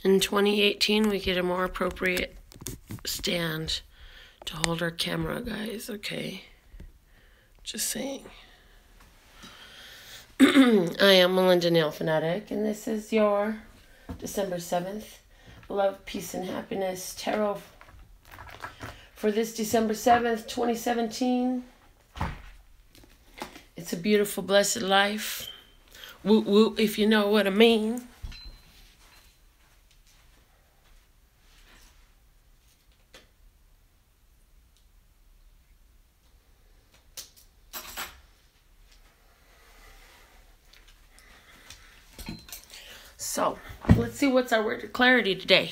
In 2018, we get a more appropriate stand to hold our camera, guys, okay? Just saying. I am Melinda NailFanatic, and this is your December 7th Love, Peace, and Happiness Tarot for this December 7th, 2017. It's a beautiful, blessed life. Woo woo, if you know what I mean. So, let's see what's our word of clarity today.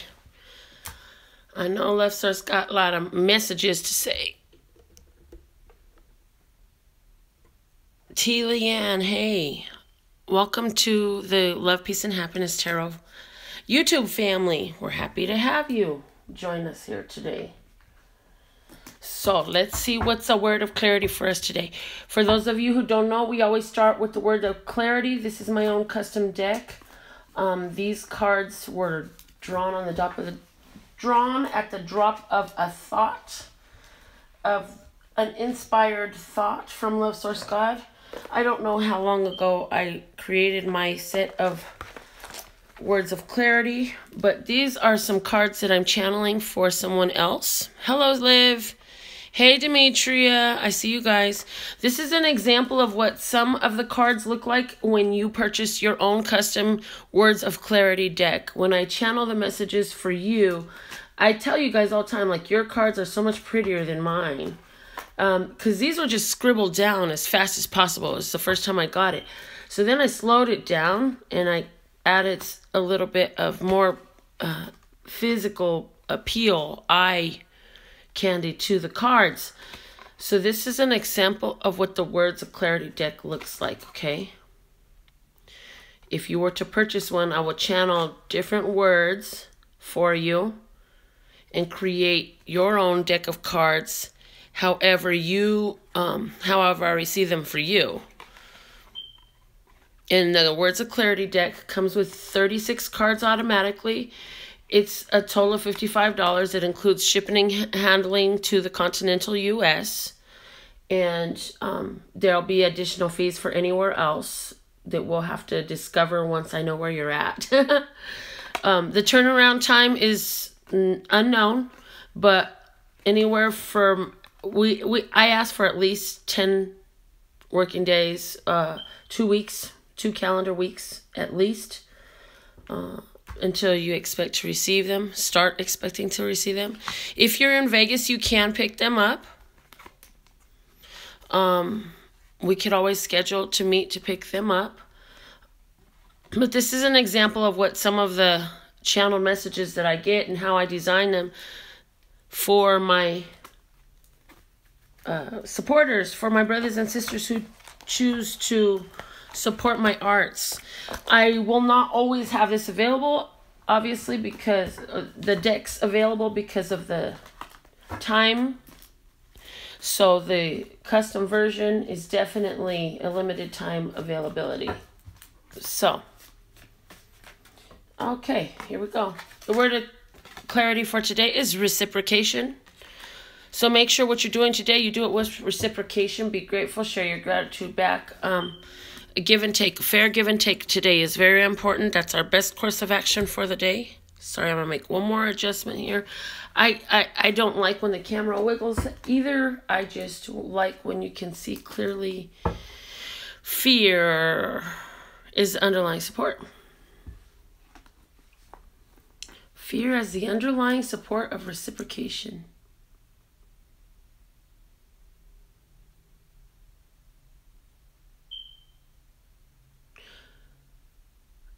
I know Love Source got a lot of messages to say. T. Leanne, hey. Welcome to the Love, Peace, and Happiness Tarot YouTube family. We're happy to have you join us here today. So, let's see what's a word of clarity for us today. For those of you who don't know, we always start with the word of clarity. This is my own custom deck. These cards were drawn at the drop of a thought, of an inspired thought from Love Source God. I don't know how long ago I created my set of words of clarity, but these are some cards that I'm channeling for someone else. Hello, Liv. Hey, Demetria. I see you guys. This is an example of what some of the cards look like when you purchase your own custom words of clarity deck. When I channel the messages for you, I tell you guys all the time, like, your cards are so much prettier than mine. Because these were just scribbled down as fast as possible. It was the first time I got it. So then I slowed it down and I added a little bit of more physical appeal, eye candy to the cards. So this is an example of what the words of clarity deck looks like, okay? If you were to purchase one, I will channel different words for you and create your own deck of cards however I receive them for you. And the words of clarity deck comes with 36 cards automatically. It's a total of $55. It includes shipping and handling to the continental U.S. And there'll be additional fees for anywhere else that we'll have to discover once I know where you're at. The turnaround time is unknown, but anywhere from I ask for at least 10 working days, 2 weeks, 2 calendar weeks at least. Until you expect to receive them. Start expecting to receive them. If you're in Vegas, you can pick them up. We could always schedule to meet to pick them up. But this is an example of what some of the channeled messages that I get and how I design them for my supporters, for my brothers and sisters who choose to support my arts. I will not always have this available, obviously, because the deck's available because of the time. So the custom version is definitely a limited time availability. So, okay, here we go. The word of clarity for today is reciprocation. So make sure what you're doing today, you do it with reciprocation. Be grateful, share your gratitude back. Give and take, fair give and take today is very important. That's our best course of action for the day. Sorry, I'm going to make one more adjustment here. I don't like when the camera wiggles either. I just like when you can see clearly. Fear is the underlying support. Fear as the underlying support of reciprocation.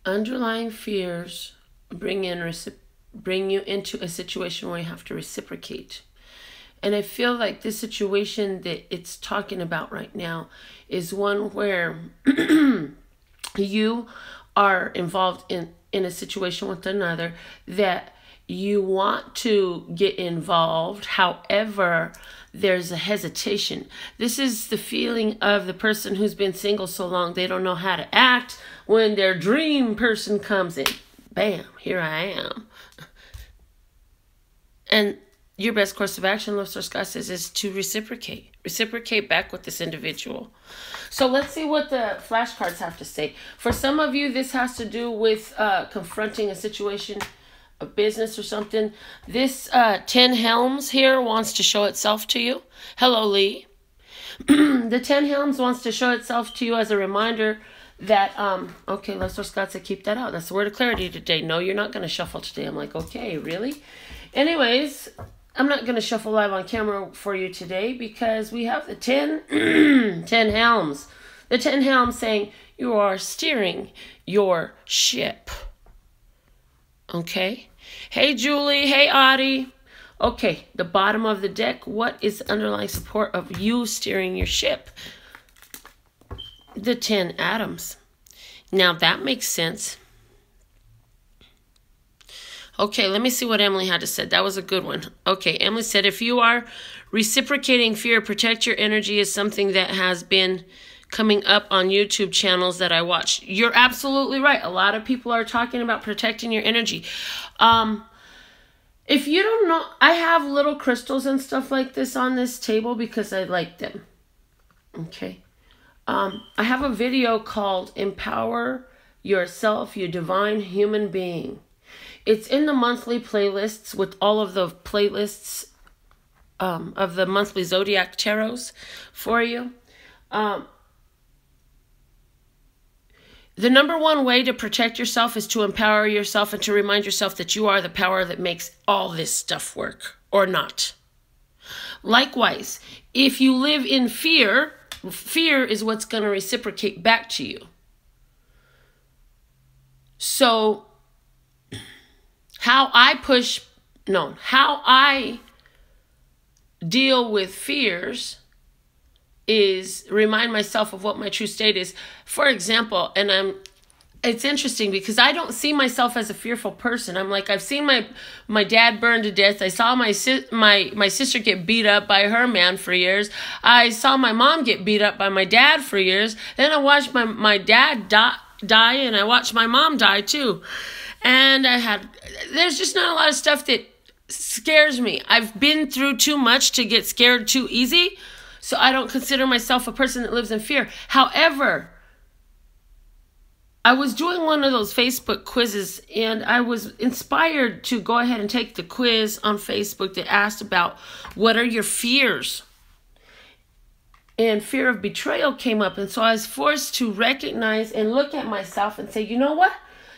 Underlying fears bring you into a situation where you have to reciprocate. And I feel like this situation that it's talking about right now is one where you are involved in a situation with another that you want to get involved. However, there's a hesitation. This is the feeling of the person who's been single so long they don't know how to act when their dream person comes in. Bam, here I am. And your best course of action, Love Source God says, is to reciprocate. Reciprocate back with this individual. So let's see what the flashcards have to say. For some of you, this has to do with confronting a situation of business or something. This 10 Helms here wants to show itself to you. Hello, Lee. The 10 Helms wants to show itself to you as a reminder that, okay, Love Source God said, keep that out. That's the word of clarity today. No, you're not going to shuffle today. I'm like, okay, really? Anyways, I'm not going to shuffle live on camera for you today because we have the 10 Helms. The 10 Helms saying you are steering your ship. Okay? Hey, Julie. Hey, Audie. Okay, the bottom of the deck. What is the underlying support of you steering your ship? The 10 atoms. Now, that makes sense. Okay, let me see what Emily had to say. That was a good one. Okay, Emily said, if you are reciprocating fear, protect your energy is something that has been coming up on YouTube channels that I watch. You're absolutely right. A lot of people are talking about protecting your energy. If you don't know, I have little crystals and stuff like this on this table because I like them. Okay. I have a video called Empower Yourself, You Divine Human Being. It's in the monthly playlists with all of the playlists of the monthly zodiac tarots for you. The number one way to protect yourself is to empower yourself and to remind yourself that you are the power that makes all this stuff work, or not. Likewise, if you live in fear, fear is what's going to reciprocate back to you. So, how I deal with fears is remind myself of what my true state is. For example, it's interesting because I don't see myself as a fearful person. I'm like, I've seen my dad burn to death. I saw my sister get beat up by her man for years. I saw my mom get beat up by my dad for years. Then I watched my dad die, and I watched my mom die too. And there's just not a lot of stuff that scares me. I've been through too much to get scared too easy. So I don't consider myself a person that lives in fear. However, I was doing one of those Facebook quizzes, and I was inspired to go ahead and take the quiz on Facebook that asked about what are your fears? And fear of betrayal came up. And so I was forced to recognize and look at myself and say, you know what?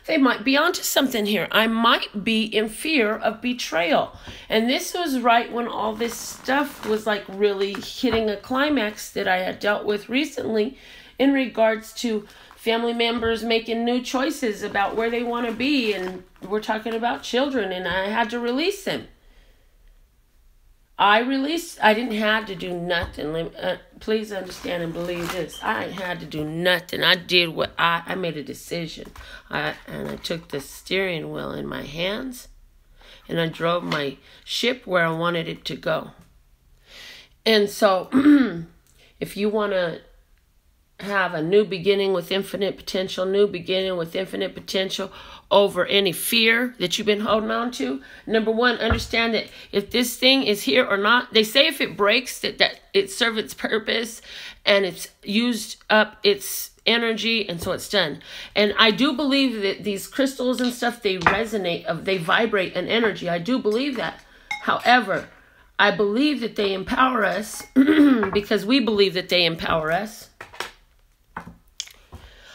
They might be onto something here. I might be in fear of betrayal. And this was right when all this stuff was like really hitting a climax that I had dealt with recently in regards to family members making new choices about where they want to be. And we're talking about children, and I had to release them. I didn't have to do nothing. Please understand and believe this. I ain't had to do nothing. I did what I made a decision. And I took the steering wheel in my hands, and I drove my ship where I wanted it to go. And so if you want to have a new beginning with infinite potential, over any fear that you've been holding on to. Number one, understand that if this thing is here or not, they say if it breaks, that it serves its purpose and it's used up its energy, and so it's done. And I do believe that these crystals and stuff, they resonate, they vibrate an energy. I do believe that. However, I believe that they empower us because we believe that they empower us.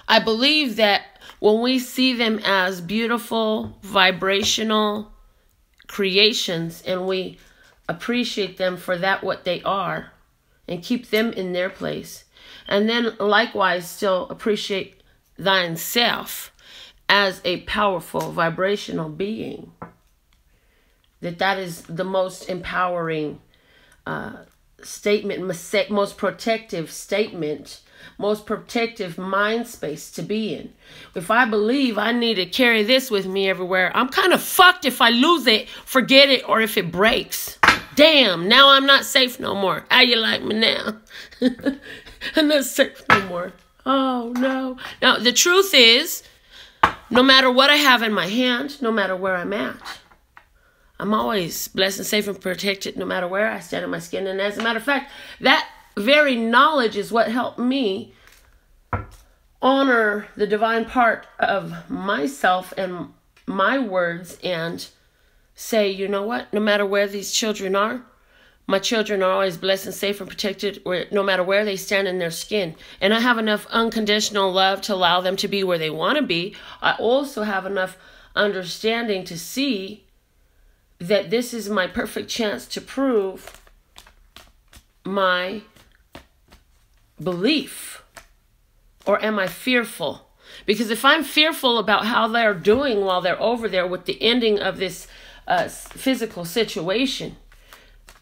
I believe that when we see them as beautiful, vibrational creations, and we appreciate them for that what they are, and keep them in their place, and then likewise still appreciate thine self as a powerful vibrational being, that is the most empowering statement, most protective statement, most protective mind space to be in. If I believe I need to carry this with me everywhere, I'm kind of fucked if I lose it, forget it, or if it breaks. Damn, now I'm not safe no more. How you like me now? I'm not safe no more. Oh, no. Now, the truth is, No matter what I have in my hand, no matter where I'm at, I'm always blessed and safe and protected no matter where I stand in my skin. And as a matter of fact, that very knowledge is what helped me honor the divine part of myself and my words and say, you know what? No matter where these children are, my children are always blessed and safe and protected no matter where they stand in their skin. And I have enough unconditional love to allow them to be where they want to be. I also have enough understanding to see that this is my perfect chance to prove my belief. Or am I fearful? Because if I'm fearful about how they're doing while they're over there with the ending of this physical situation,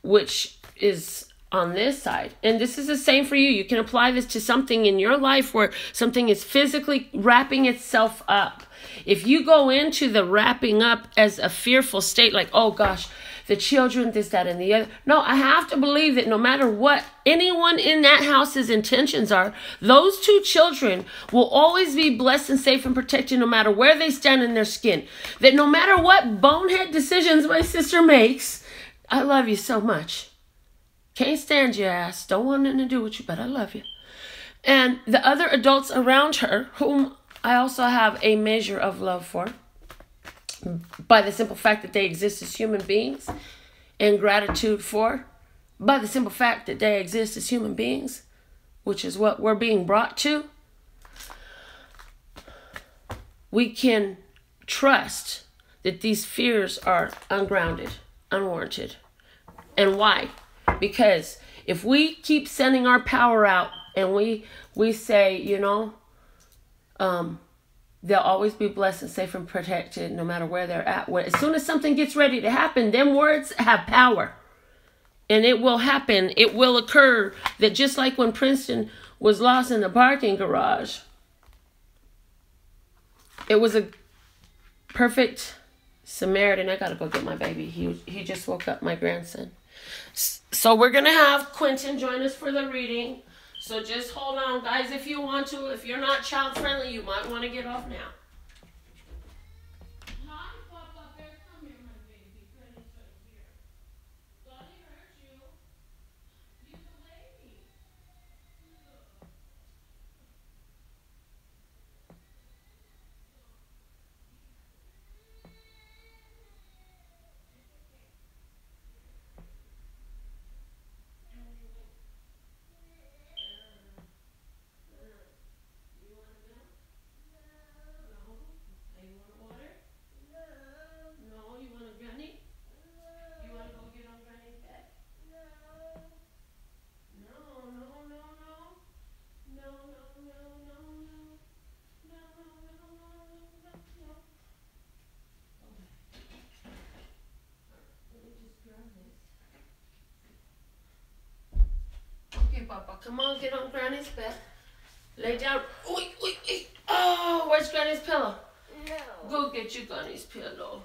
which is on this side. And this is the same for you. You can apply this to something in your life where something is physically wrapping itself up. If you go into the wrapping up as a fearful state, like, oh gosh, the children, this, that, and the other. No, I have to believe that no matter what anyone in that house's intentions are, those two children will always be blessed and safe and protected no matter where they stand in their skin. That no matter what bonehead decisions my sister makes, I love you so much. Can't stand your ass. Don't want nothing to do with you, but I love you. And the other adults around her, whom I also have a measure of love for, by the simple fact that they exist as human beings, and gratitude for, by the simple fact that they exist as human beings, which is what we're being brought to, we can trust that these fears are ungrounded, unwarranted. And why? Because if we keep sending our power out and we say, you know, they'll always be blessed and safe and protected no matter where they're at. As soon as something gets ready to happen, them words have power. And it will happen. It will occur. That just like when Princeton was lost in the parking garage, it was a perfect Samaritan. I gotta go get my baby. He just woke up, my grandson. So we're gonna have Quentin join us for the reading. So just hold on, guys, if you want to. If you're not child friendly, you might want to get off now. Hi, Papa Bear. Come here, my baby. Granny's right here. Daddy hurt you. You the baby. Okay, Papa, come on, get on Granny's bed. Lay down. Oi, oi, oi. Oh, where's Granny's pillow? No. Go get your Granny's pillow.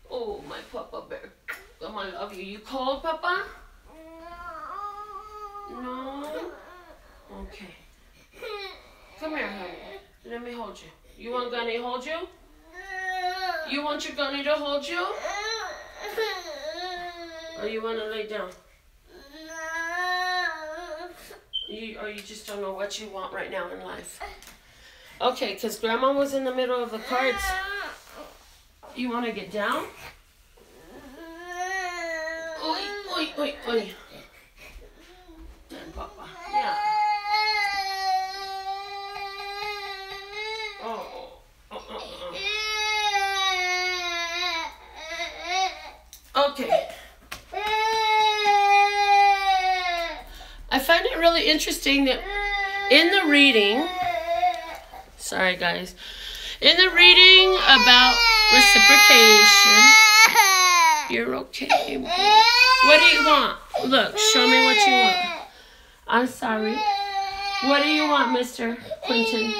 Oh, my Papa Bear. Come on, love you. You cold, Papa? No. No? Okay. Come here, honey. Let me hold you. You want Granny to hold you? You want your Granny to hold you? Or you want to lay down? Or you just don't know what you want right now in life. Okay, because Grandma was in the middle of the cards. You want to get down? Oi, oi, oi, oi. Then, Papa. Yeah. Okay. I find it really interesting that in the reading, sorry guys, in the reading about reciprocation, you're okay. What do you want? Look, show me what you want. I'm sorry. What do you want, Mr. Quentin?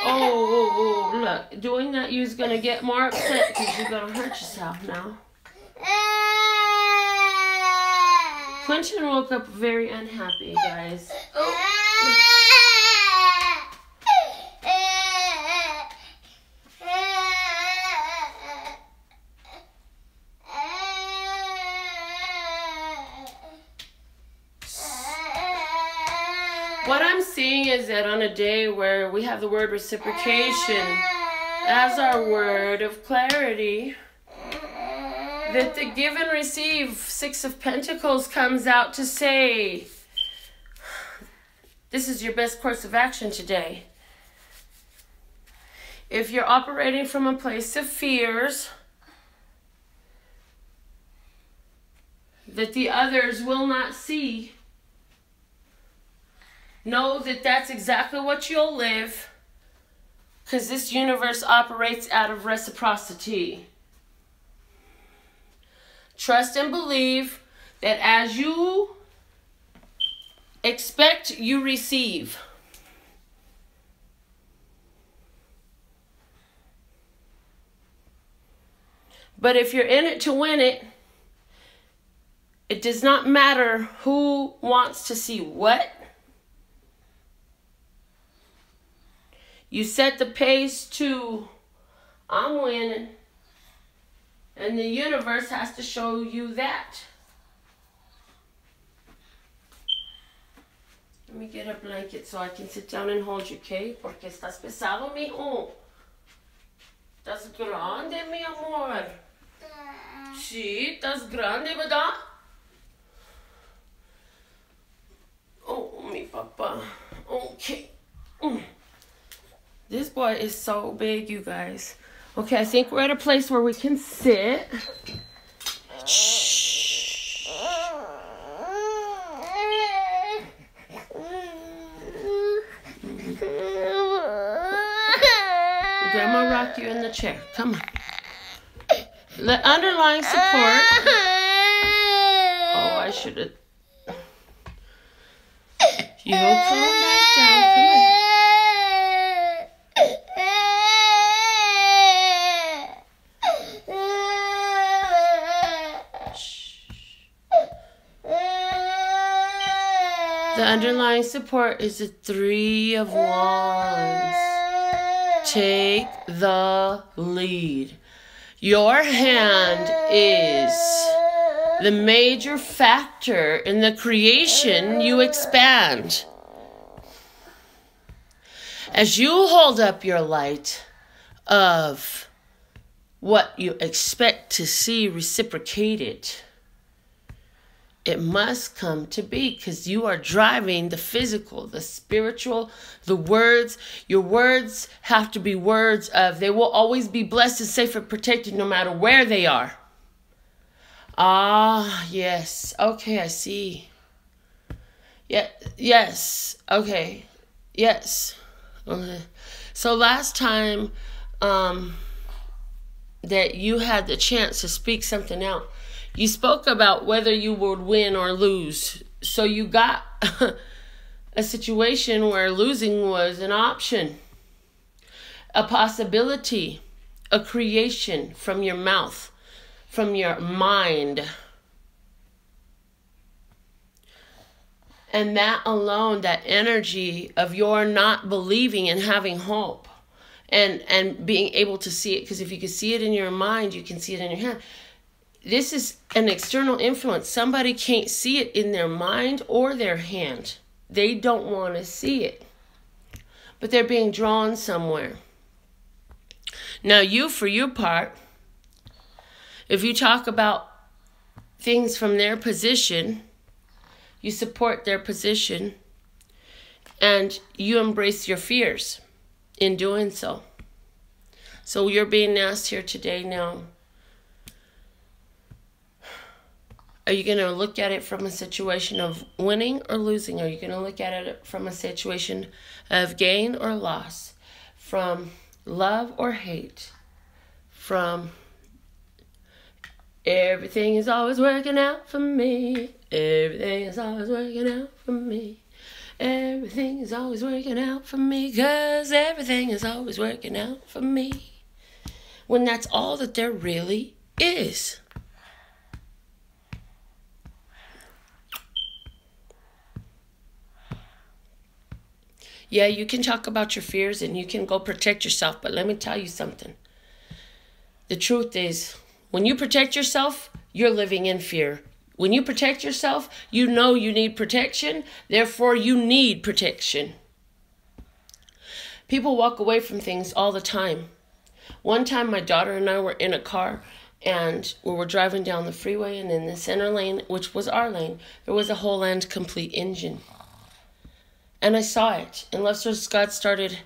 Oh, look, doing that you're going to get more upset because you're going to hurt yourself now. Quentin woke up very unhappy, guys. Oh. seeing is that on a day where we have the word reciprocation as our word of clarity, that the give and receive, Six of Pentacles, comes out to say, this is your best course of action today. If you're operating from a place of fears that the others will not see, know that that's exactly what you'll live, because this universe operates out of reciprocity. Trust and believe that as you expect, you receive. But if you're in it to win it, it does not matter who wants to see what. You set the pace to, I'm winning. And the universe has to show you that. Let me get a blanket so I can sit down and hold you, okay? Porque estás pesado, mijo. Estás grande, mi amor. Sí, estás grande, ¿verdad? Oh, mi papa. Okay. This boy is so big, you guys. Okay, I think we're at a place where we can sit. Shh. Grandma rock you in the chair. Come on. The underlying support. Oh, I should have. You'll calm back down. Come on. The underlying support is the Three of Wands. Take the lead. Your hand is the major factor in the creation you expand. As you hold up your light of what you expect to see reciprocated, it must come to be, because you are driving the physical, the spiritual, the words. Your words have to be words of, they will always be blessed and safe and protected no matter where they are. Ah, yes. Okay, I see. Yeah, yes. Okay. Yes. Okay. So last time that you had the chance to speak something out, you spoke about whether you would win or lose. So you got a situation where losing was an option, a possibility, a creation from your mouth, from your mind. And that alone, that energy of your not believing and having hope and being able to see it, because if you can see it in your mind, you can see it in your hand. This is an external influence. Somebody can't see it in their mind or their hand. They don't want to see it. But they're being drawn somewhere. Now you, for your part, if you talk about things from their position, you support their position, and you embrace your fears in doing so. So you're being asked here today now, are you going to look at it from a situation of winning or losing? Are you going to look at it from a situation of gain or loss? From love or hate? From everything is always working out for me. Everything is always working out for me. Everything is always working out for me. 'Cause everything is always working out for me. When that's all that there really is. Yeah, you can talk about your fears and you can go protect yourself, but let me tell you something. The truth is, when you protect yourself, you're living in fear. When you protect yourself, you know you need protection, therefore you need protection. People walk away from things all the time. One time my daughter and I were in a car, and we were driving down the freeway, and in the center lane, which was our lane, there was a whole and complete engine. And I saw it, and Love Source God started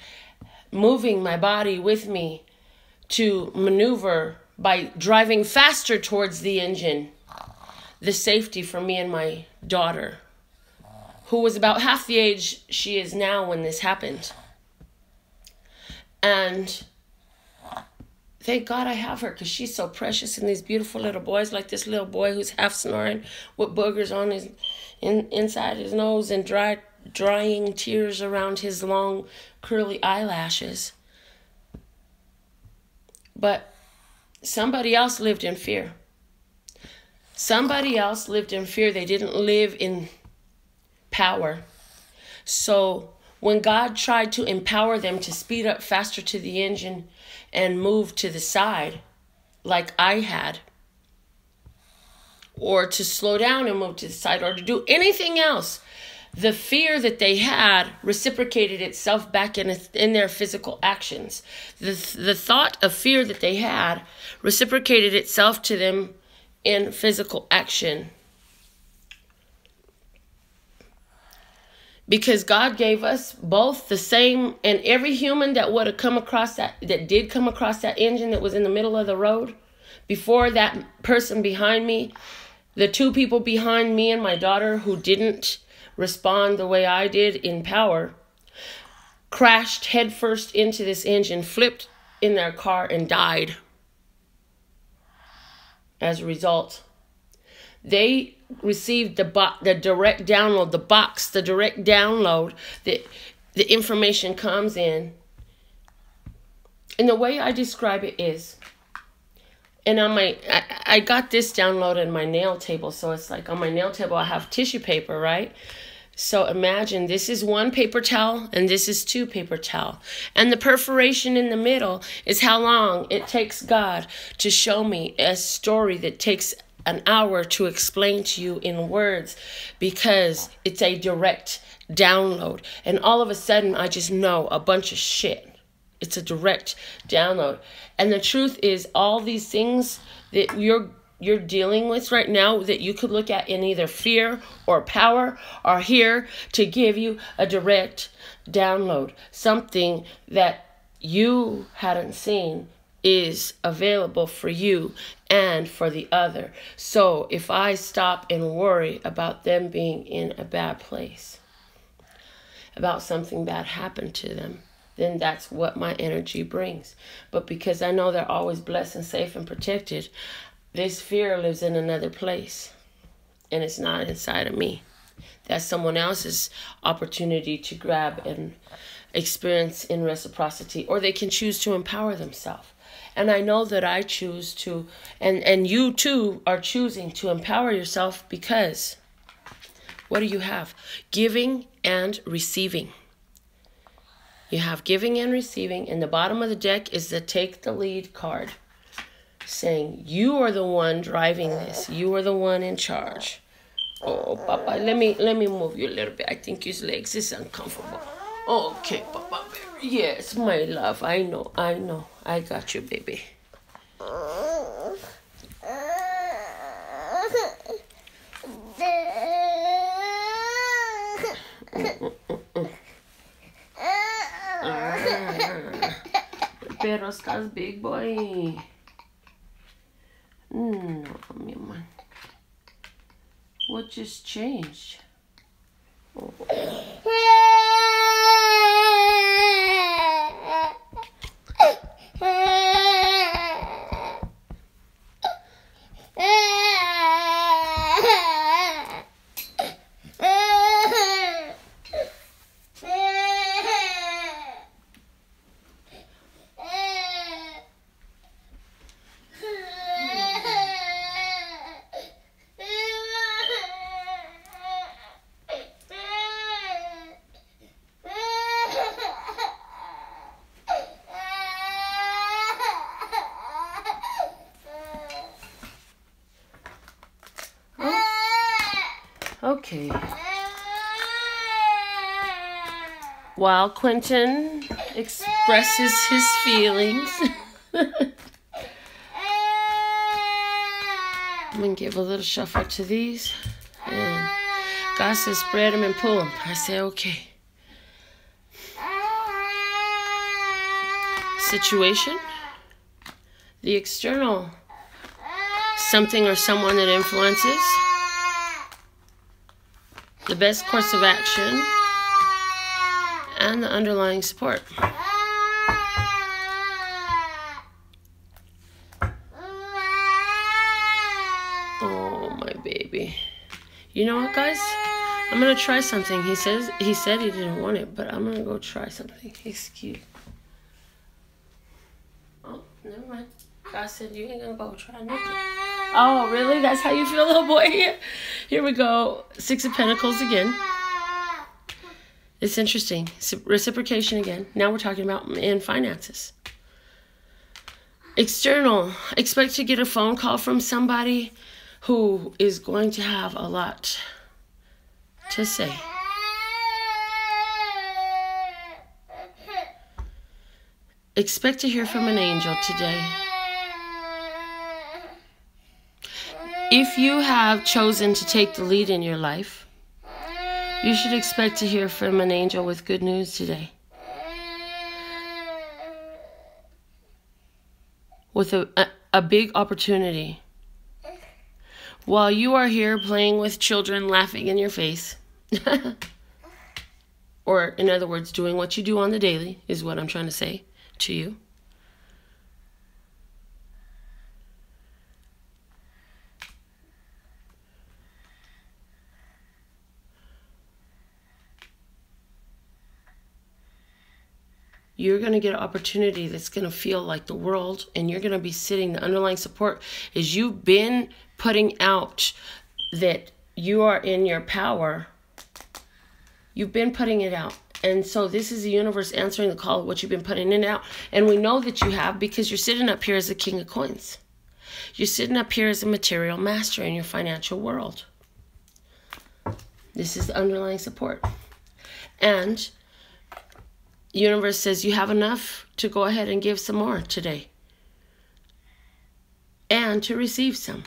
moving my body with me to maneuver by driving faster towards the engine, the safety for me and my daughter, who was about half the age she is now when this happened. And thank God I have her, because she's so precious. And these beautiful little boys, like this little boy who's half snoring with boogers on his inside his nose and drying tears around his long curly eyelashes. But somebody else lived in fear. Somebody else lived in fear. They didn't live in power. So when God tried to empower them to speed up faster to the engine and move to the side, like I had, or to slow down and move to the side, or to do anything else, the fear that they had reciprocated itself back in their physical actions. The thought of fear that they had reciprocated itself to them in physical action. Because God gave us both the same, and every human that would have come across that did come across that engine that was in the middle of the road, before that person behind me, the two people behind me and my daughter who didn't respond the way I did in power, crashed headfirst into this engine, flipped in their car, and died. As a result, they received the direct download, the direct download, the information comes in. And the way I describe it is, and on I got this download in my nail table, so it's like on my nail table I have tissue paper, right? So imagine this is one paper towel and this is two paper towel. And the perforation in the middle is how long it takes God to show me a story that takes an hour to explain to you in words, because it's a direct download. And all of a sudden I just know a bunch of shit. It's a direct download. And the truth is, all these things that you're dealing with right now that you could look at in either fear or power are here to give you a direct download. Something that you hadn't seen is available for you and for the other. So if I stop and worry about them being in a bad place, about something bad happened to them, then that's what my energy brings. But because I know they're always blessed and safe and protected, this fear lives in another place, and it's not inside of me. That's someone else's opportunity to grab and experience in reciprocity, or they can choose to empower themselves. And I know that I choose to, and you too are choosing to empower yourself, because what do you have? Giving and receiving. You have giving and receiving, and the bottom of the deck is the take the lead card, saying you are the one driving this. You are the one in charge. Oh, Papa, let me move you a little bit. I think his legs is uncomfortable. Okay, Papa. Yes, my love. I know. I got you, baby. Pero estás big boy. No, mi amor. What just changed? Oh. Okay. While Quentin expresses his feelings. I'm going to give a little shuffle to these. And God says spread them and pull them. I say okay. Situation. The external. Something or someone that influences. The best course of action. And the underlying support. Oh, my baby. You know what, guys? I'm going to try something. He said he didn't want it, but I'm going to go try something. Excuse. Oh, never mind. God said you ain't going to go try nothing. Oh, really? That's how you feel, little boy? Here we go. Six of Pentacles again. It's interesting. Reciprocation again. Now we're talking about in finances. External. Expect to get a phone call from somebody who is going to have a lot to say. Expect to hear from an angel today. If you have chosen to take the lead in your life, you should expect to hear from an angel with good news today. With a big opportunity. While you are here playing with children laughing in your face, or in other words, doing what you do on the daily, is what I'm trying to say to you. You're going to get an opportunity that's going to feel like the world, and you're going to be sitting. The underlying support is you've been putting out that you are in your power. You've been putting it out. And so this is the universe answering the call of what you've been putting in out. And we know that you have because you're sitting up here as a king of coins. You're sitting up here as a material master in your financial world. This is the underlying support. And the universe says you have enough to go ahead and give some more today. And to receive some.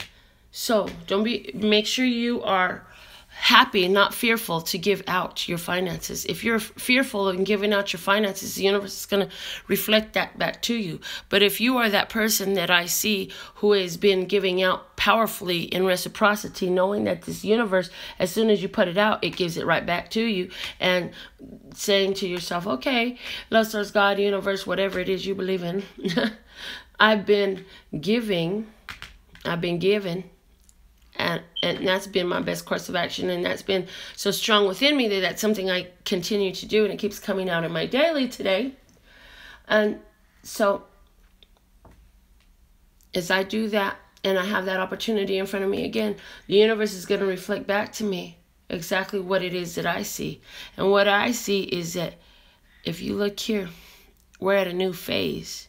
So make sure you are happy, not fearful to give out your finances. If you're fearful of giving out your finances, the universe is going to reflect that back to you. But if you are that person that I see who has been giving out powerfully in reciprocity, knowing that this universe, as soon as you put it out, it gives it right back to you, and saying to yourself, okay, love, source, God, universe, whatever it is you believe in, I've been giving, and that's been my best course of action, and that's been so strong within me that that's something I continue to do, and it keeps coming out in my daily today. And so as I do that, and I have that opportunity in front of me again, the universe is going to reflect back to me exactly what it is that I see. And what I see is that if you look here, we're at a new phase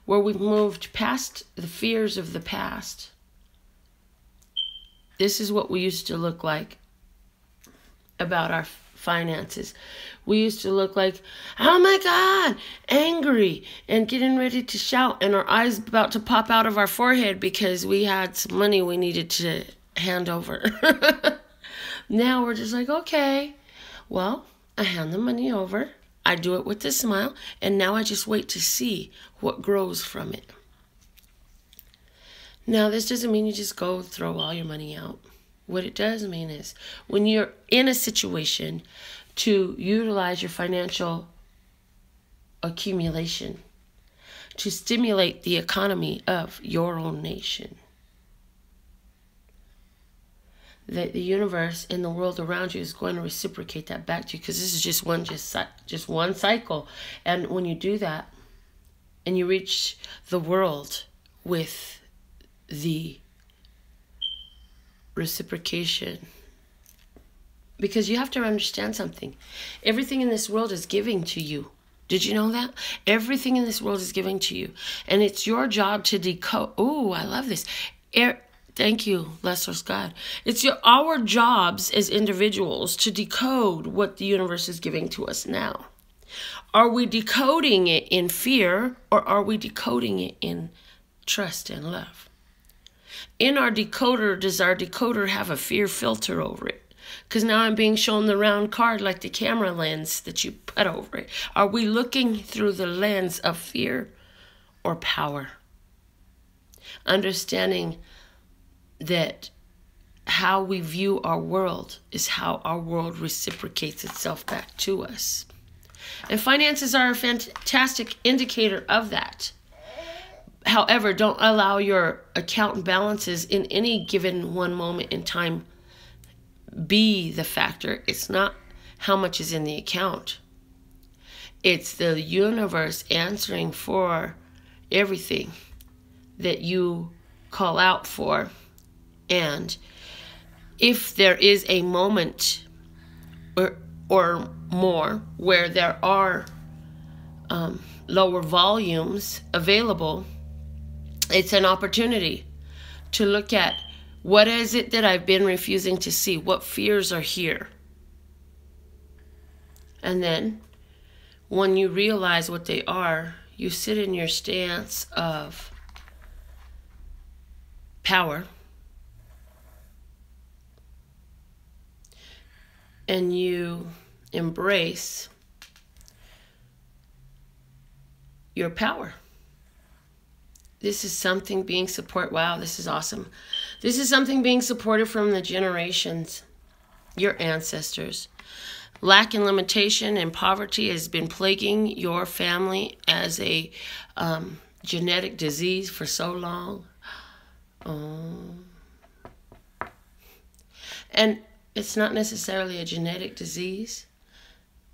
where we've moved past the fears of the past. This is what we used to look like about our finances. We used to look like, oh my God, angry and getting ready to shout, and our eyes about to pop out of our forehead because we had some money we needed to hand over. Now we're just like, okay, well, I hand the money over. I do it with a smile, and now I just wait to see what grows from it. Now, this doesn't mean you just go throw all your money out. What it does mean is when you're in a situation to utilize your financial accumulation to stimulate the economy of your own nation, that the universe and the world around you is going to reciprocate that back to you, because this is just one cycle. And when you do that and you reach the world with the reciprocation, because you have to understand something. Everything in this world is giving to you. Did you know that? Everything in this world is giving to you. And it's your job to decode. Oh, I love this. Thank you, bless us God. It's our jobs as individuals to decode what the universe is giving to us now. Are we decoding it in fear, or are we decoding it in trust and love? In our decoder, does our decoder have a fear filter over it? Because now I'm being shown the round card like the camera lens that you put over it. Are we looking through the lens of fear or power? Understanding that how we view our world is how our world reciprocates itself back to us. And finances are a fantastic indicator of that. However, don't allow your account balances in any given one moment in time be the factor. It's not how much is in the account. It's the universe answering for everything that you call out for. And if there is a moment or more where there are lower volumes available, it's an opportunity to look at what is it that I've been refusing to see, what fears are here. And then when you realize what they are, you sit in your stance of power, and you embrace your power. This is something being supported. Wow, this is awesome. This is something being supported from the generations, your ancestors. Lack and limitation and poverty has been plaguing your family as a genetic disease for so long. And it's not necessarily a genetic disease,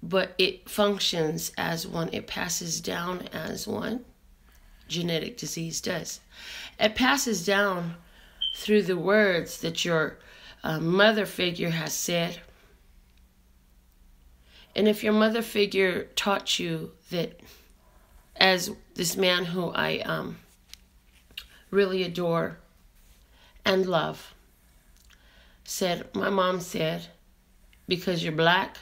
but it functions as one. It passes down as one. Genetic disease does. It passes down through the words that your mother figure has said. And if your mother figure taught you that, as this man who I really adore and love said, my mom said, because you're black,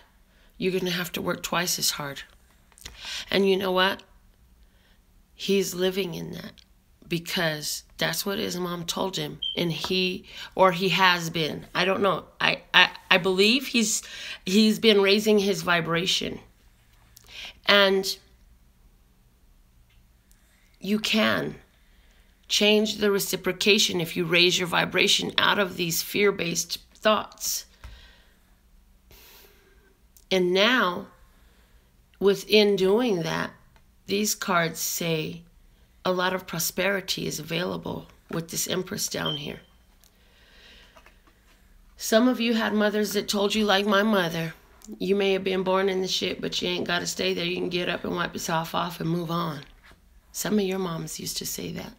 you're going to have to work twice as hard. And you know what? He's living in that because that's what his mom told him. And he has been. I don't know. I believe he's been raising his vibration. And you can change the reciprocation if you raise your vibration out of these fear-based thoughts. And now, within doing that, these cards say a lot of prosperity is available with this Empress down here. Some of you had mothers that told you, like my mother, you may have been born in the shit, but you ain't got to stay there. You can get up and wipe yourself off and move on. Some of your moms used to say that.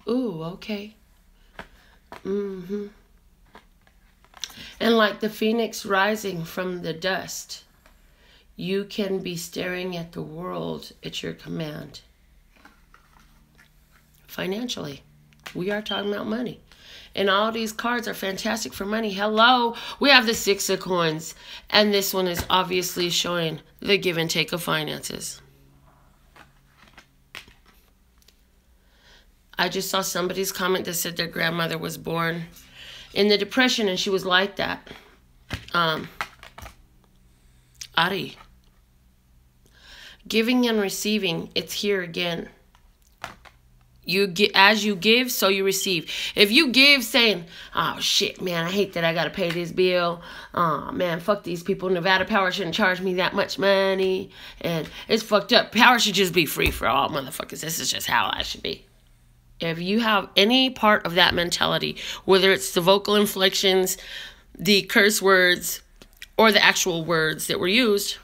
Ooh, okay. And like the phoenix rising from the dust, you can be staring at the world at your command. Financially, we are talking about money. And all these cards are fantastic for money. Hello, we have the Six of Coins. And this one is obviously showing the give and take of finances. I just saw somebody's comment that said their grandmother was born in the Depression and she was like that. Ari. Giving and receiving, it's here again. As you give, so you receive. If you give saying, oh shit, man, I hate that I gotta pay this bill. Oh man, fuck these people. Nevada Power shouldn't charge me that much money. And it's fucked up. Power should just be free for all motherfuckers. This is just how I should be. If you have any part of that mentality, whether it's the vocal inflections, the curse words, or the actual words that were used,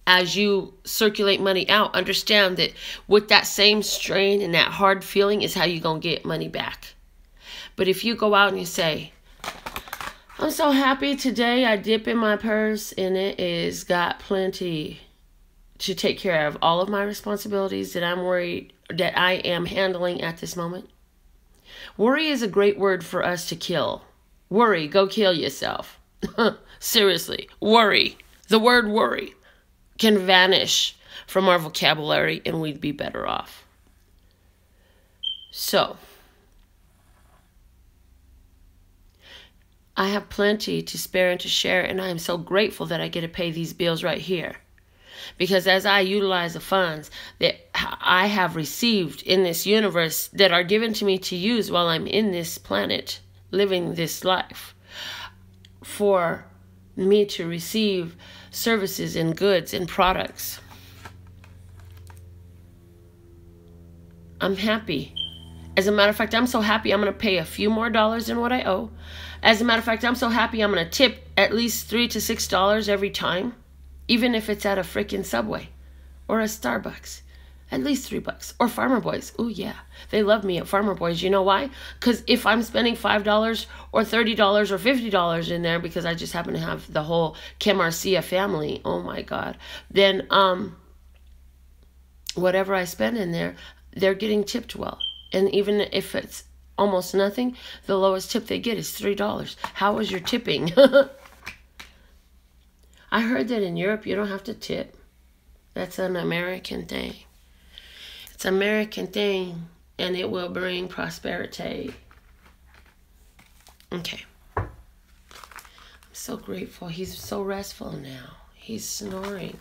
as you circulate money out, understand that with that same strain and that hard feeling is how you're going to get money back. But if you go out and you say, I'm so happy today, I dip in my purse and it is got plenty to take care of all of my responsibilities that I'm worried that I am handling at this moment. Worry is a great word for us to kill. Worry, go kill yourself. Seriously, worry. The word worry can vanish from our vocabulary and we'd be better off. So, I have plenty to spare and to share, and I am so grateful that I get to pay these bills right here. Because as I utilize the funds that I have received in this universe that are given to me to use while I'm in this planet, living this life, for me to receive services and goods and products, I'm happy. As a matter of fact, I'm so happy I'm going to pay a few more dollars than what I owe. As a matter of fact, I'm so happy I'm going to tip at least $3 to $6 every time. Even if it's at a freaking Subway or a Starbucks, at least $3. Or Farmer Boys. Oh yeah, they love me at Farmer Boys. You know why? Because if I'm spending $5 or $30 or $50 in there because I just happen to have the whole Camarcia family, oh my God, then whatever I spend in there, they're getting tipped well. And even if it's almost nothing, the lowest tip they get is $3. How is your tipping? I heard that in Europe you don't have to tip. That's an American thing. It's an American thing, and it will bring prosperity. Okay. I'm so grateful. He's so restful now. He's snoring.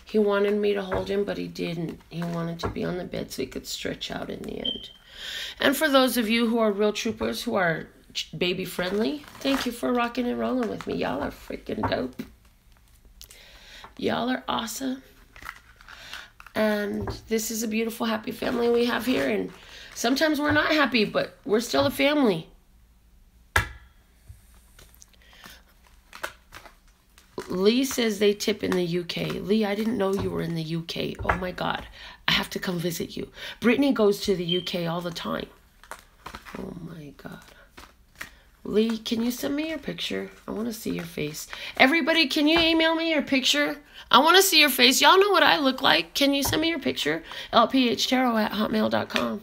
He wanted me to hold him, but he didn't. He wanted to be on the bed so he could stretch out in the end. And for those of you who are real troopers, who are baby friendly, thank you for rocking and rolling with me. Y'all are freaking dope. Y'all are awesome. And this is a beautiful, happy family we have here. And sometimes we're not happy, but we're still a family. Lee says they tip in the UK. Lee, I didn't know you were in the UK. Oh my God. I have to come visit you. Brittany goes to the UK all the time. Oh my God. Lee, can you send me your picture? I want to see your face. Everybody, can you email me your picture? I want to see your face. Y'all know what I look like. Can you send me your picture? lphtarot@hotmail.com.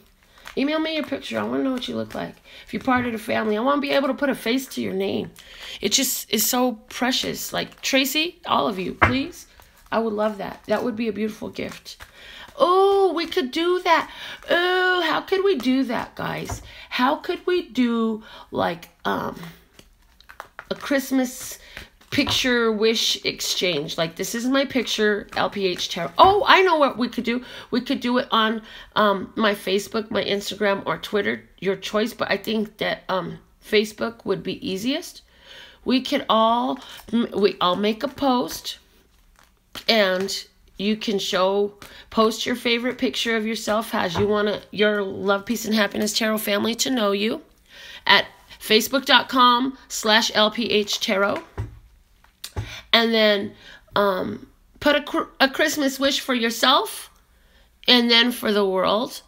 Email me your picture. I want to know what you look like. If you're part of the family, I want to be able to put a face to your name. It just is so precious. Like, Tracy, all of you, please. I would love that. That would be a beautiful gift. Oh, we could do that. Oh, how could we do that, guys? How could we do, like, a Christmas picture wish exchange? Like, this is my picture, LPH Tarot. Oh, I know what we could do. We could do it on my Facebook, my Instagram, or Twitter, your choice. But I think that Facebook would be easiest. We could all make a post, and you can post your favorite picture of yourself as you want your Love, Peace, and Happiness Tarot family to know you at facebook.com/LPH Tarot. And then put a Christmas wish for yourself, and then for the world.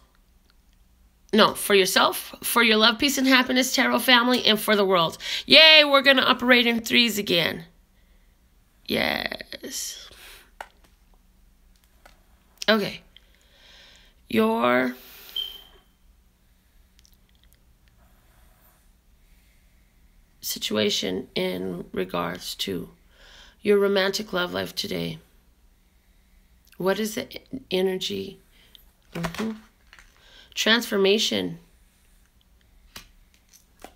No, for yourself, for your Love, Peace, and Happiness Tarot family, and for the world. Yay, we're going to operate in threes again. Yes. Okay. Your situation in regards to your romantic love life today. What is the energy? Transformation.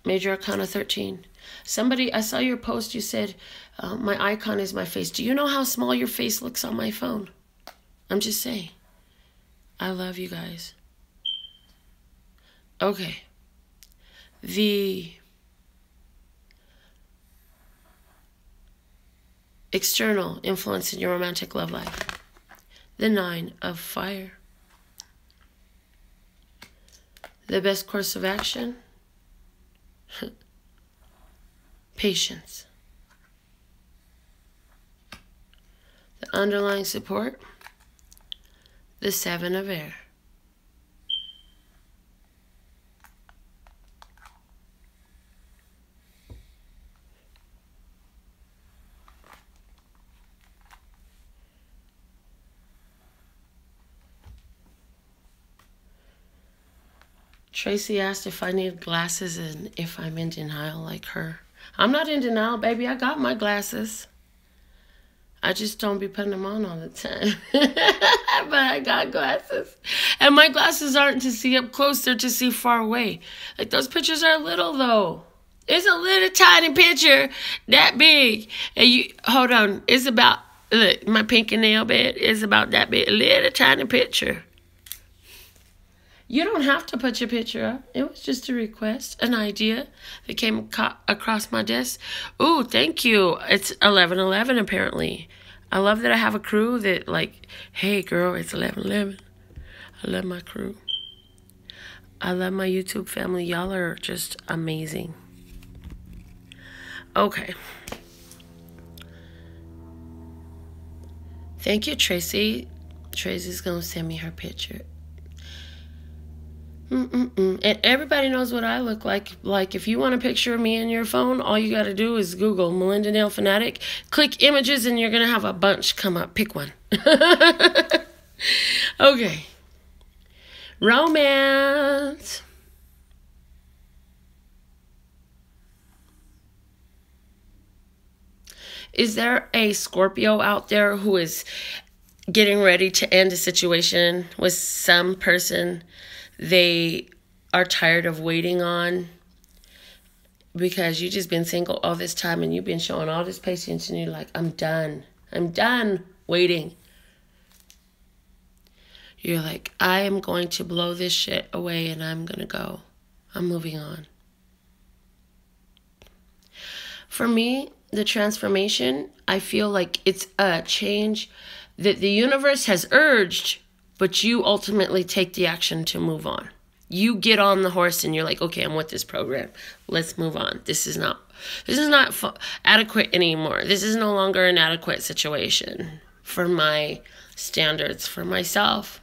Major Arcana 13. Somebody, I saw your post, you said, my icon is my face. Do you know how small your face looks on my phone? I'm just saying. I love you guys. Okay. The external influence in your romantic love life. The 9 of Fire. The best course of action. Patience. The underlying support. The 7 of Air. Tracy asked if I need glasses and if I'm in denial like her. I'm not in denial, baby. I got my glasses. I just don't be putting them on all the time. But I got glasses. And my glasses aren't to see up close, they're to see far away. Like, those pictures are little, though. It's a little tiny picture, that big. And you, hold on, it's about, look, my pinky nail bed is about that big. A little tiny picture. You don't have to put your picture up. It was just a request, an idea that came across my desk. Ooh, thank you. It's 11:11 apparently. I love that I have a crew that like, hey girl, it's 11:11. I love my crew. I love my YouTube family. Y'all are just amazing. Okay. Thank you, Tracy. Tracy's gonna send me her picture. And everybody knows what I look like. Like, if you want a picture of me in your phone, all you got to do is Google Melinda NailFanatic, click images, and you're going to have a bunch come up. Pick one. Okay. Romance. Is there a Scorpio out there who is getting ready to end a situation with some person they are tired of waiting on, because you just been single all this time and you've been showing all this patience and you're like, I'm done waiting. You're like, I am going to blow this shit away and I'm going to go. I'm moving on. For me, the transformation, I feel like it's a change that the universe has urged, but you ultimately take the action to move on. You get on the horse and you're like, okay, I'm with this program. Let's move on. This is not adequate anymore. This is no longer an adequate situation for my standards, for myself.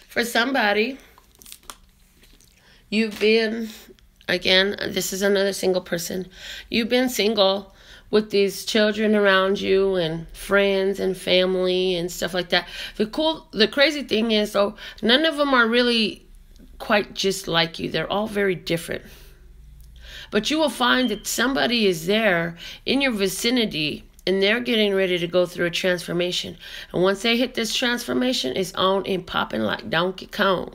For somebody, you've been, again, this is another single person. You've been single with these children around you and friends and family and stuff like that. The crazy thing is, though, none of them are really quite just like you. They're all very different. But you will find that somebody is there in your vicinity and they're getting ready to go through a transformation. And once they hit this transformation, it's on and popping like Donkey Kong.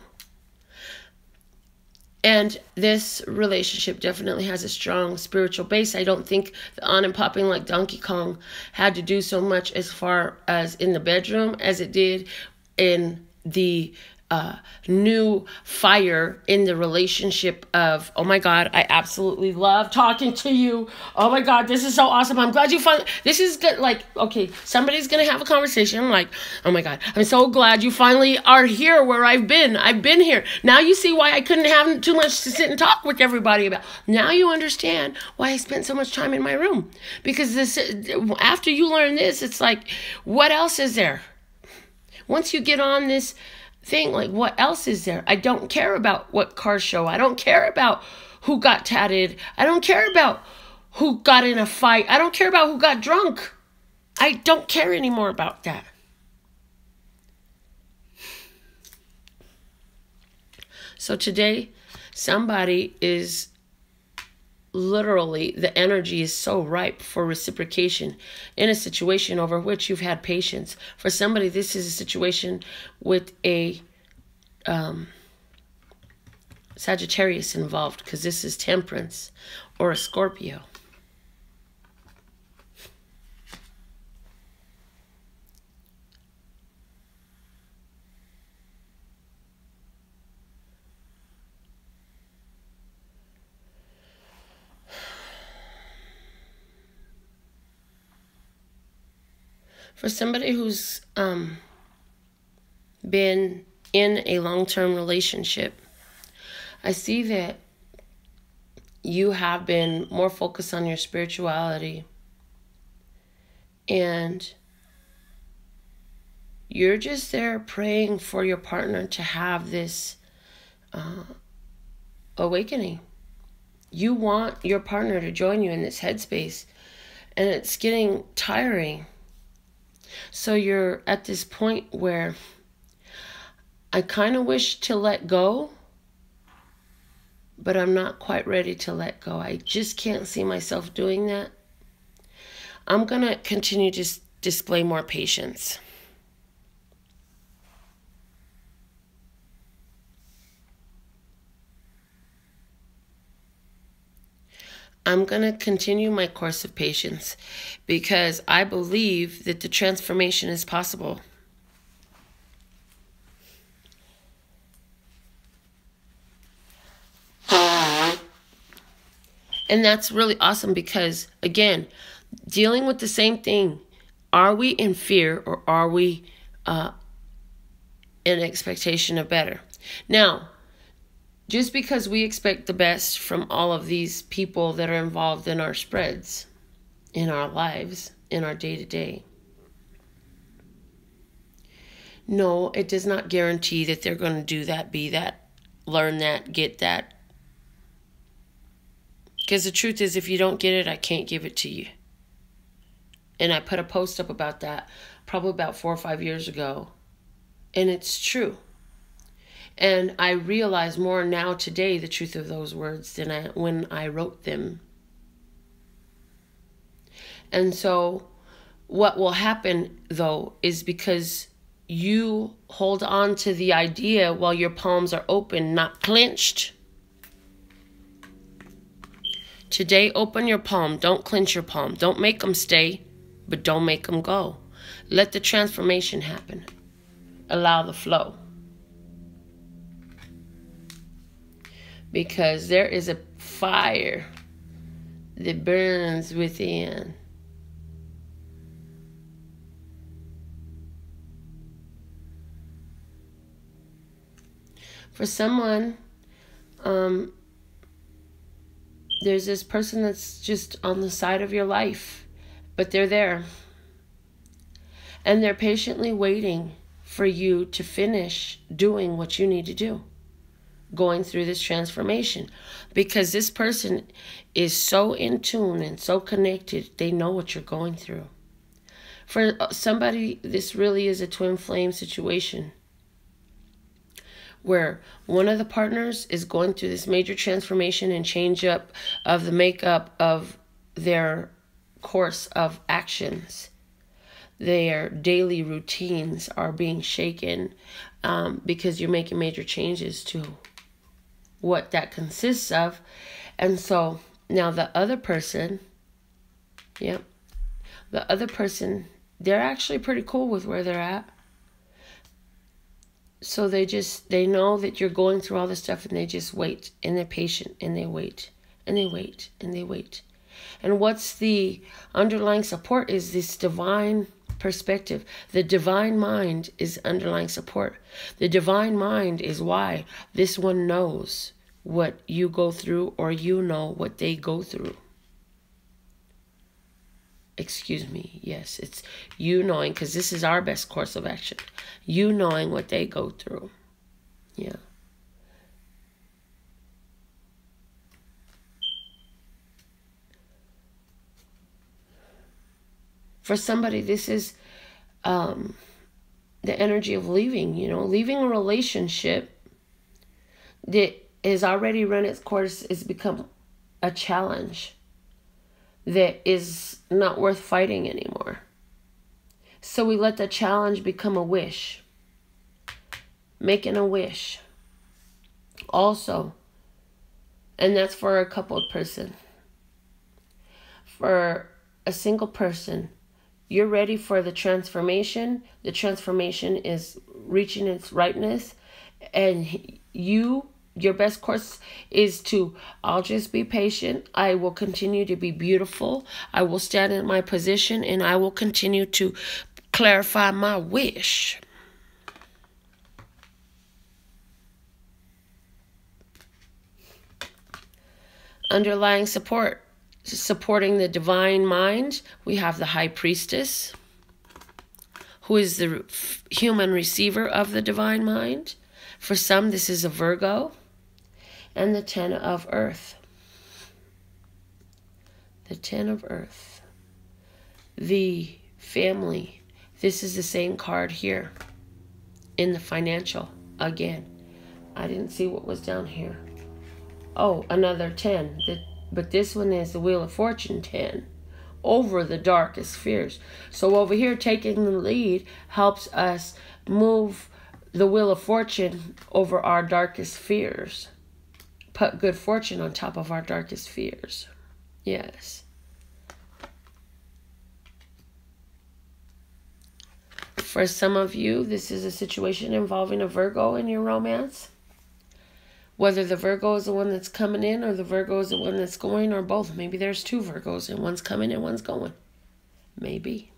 And this relationship definitely has a strong spiritual base. I don't think the on and popping like Donkey Kong had to do so much as far as in the bedroom as it did in the new fire in the relationship of, oh my God, I absolutely love talking to you. Oh my God, this is so awesome. I'm glad you finally, this is good. Like, okay, somebody's going to have a conversation. I'm like, oh my God, I'm so glad you finally are here where I've been. I've been here. Now you see why I couldn't have too much to sit and talk with everybody about. Now you understand why I spent so much time in my room. Because this, after you learn this, it's like, what else is there? Once you get on this thing, like, what else is there? I don't care about what car show. I don't care about who got tatted. I don't care about who got in a fight. I don't care about who got drunk. I don't care anymore about that. So today, somebody is literally, the energy is so ripe for reciprocation in a situation over which you've had patience. For somebody, this is a situation with a Sagittarius involved, because this is Temperance or a Scorpio. For somebody who's been in a long-term relationship, I see that you have been more focused on your spirituality, and you're just there praying for your partner to have this awakening. You want your partner to join you in this headspace, and it's getting tiring. So you're at this point where I kind of wish to let go, but I'm not quite ready to let go. I just can't see myself doing that. I'm going to continue to display more patience. I'm going to continue my course of patience because I believe that the transformation is possible. And that's really awesome because, again, dealing with the same thing, are we in fear or are we in expectation of better? Now, just because we expect the best from all of these people that are involved in our spreads, in our lives, in our day-to-day, no, it does not guarantee that they're going to do that, be that, learn that, get that. Because the truth is, if you don't get it, I can't give it to you. And I put a post up about that probably about 4 or 5 years ago. And it's true. And I realize more now today the truth of those words than when I wrote them. And so what will happen, though, is because you hold on to the idea while your palms are open, not clenched. Today, open your palm. Don't clench your palm. Don't make them stay, but don't make them go. Let the transformation happen. Allow the flow. Because there is a fire that burns within. For someone, there's this person that's just on the side of your life, but they're there. And they're patiently waiting for you to finish doing what you need to do, going through this transformation. Because this person is so in tune and so connected, they know what you're going through. For somebody, this really is a twin flame situation, where one of the partners is going through this major transformation and change up of the makeup of their course of actions. Their daily routines are being shaken because you're making major changes to what that consists of. And so now the other person, the other person, they're actually pretty cool with where they're at. So they know that you're going through all this stuff, and they just wait, and they're patient, and they wait, and they wait, and they wait. And what's the underlying support is this divine perspective. The divine mind is underlying support. The divine mind is why this one knows what you go through, or you know what they go through. Excuse me. Yes, it's you knowing, because this is our best course of action. You knowing what they go through. Yeah. For somebody, this is the energy of leaving, leaving a relationship that has already run its course, has become a challenge that is not worth fighting anymore. So we let the challenge become a wish. Making a wish. Also, and that's for a coupled person. For a single person, you're ready for the transformation. The transformation is reaching its ripeness. And your best course is I'll just be patient. I will continue to be beautiful. I will stand in my position, and I will continue to clarify my wish. Underlying support. Supporting the divine mind, we have the High Priestess, who is the human receiver of the divine mind. For some, this is a Virgo. And the Ten of Earth. The Ten of Earth. The family. This is the same card here in the financial. again. I didn't see what was down here. Oh, another 10. But this one is the Wheel of Fortune 10. Over the darkest fears. So over here, taking the lead helps us move the Wheel of Fortune over our darkest fears. Put good fortune on top of our darkest fears. Yes. For some of you, this is a situation involving a Virgo in your romance. Whether the Virgo is the one that's coming in or the Virgo is the one that's going, or both. Maybe there's two Virgos and one's coming and one's going. Maybe.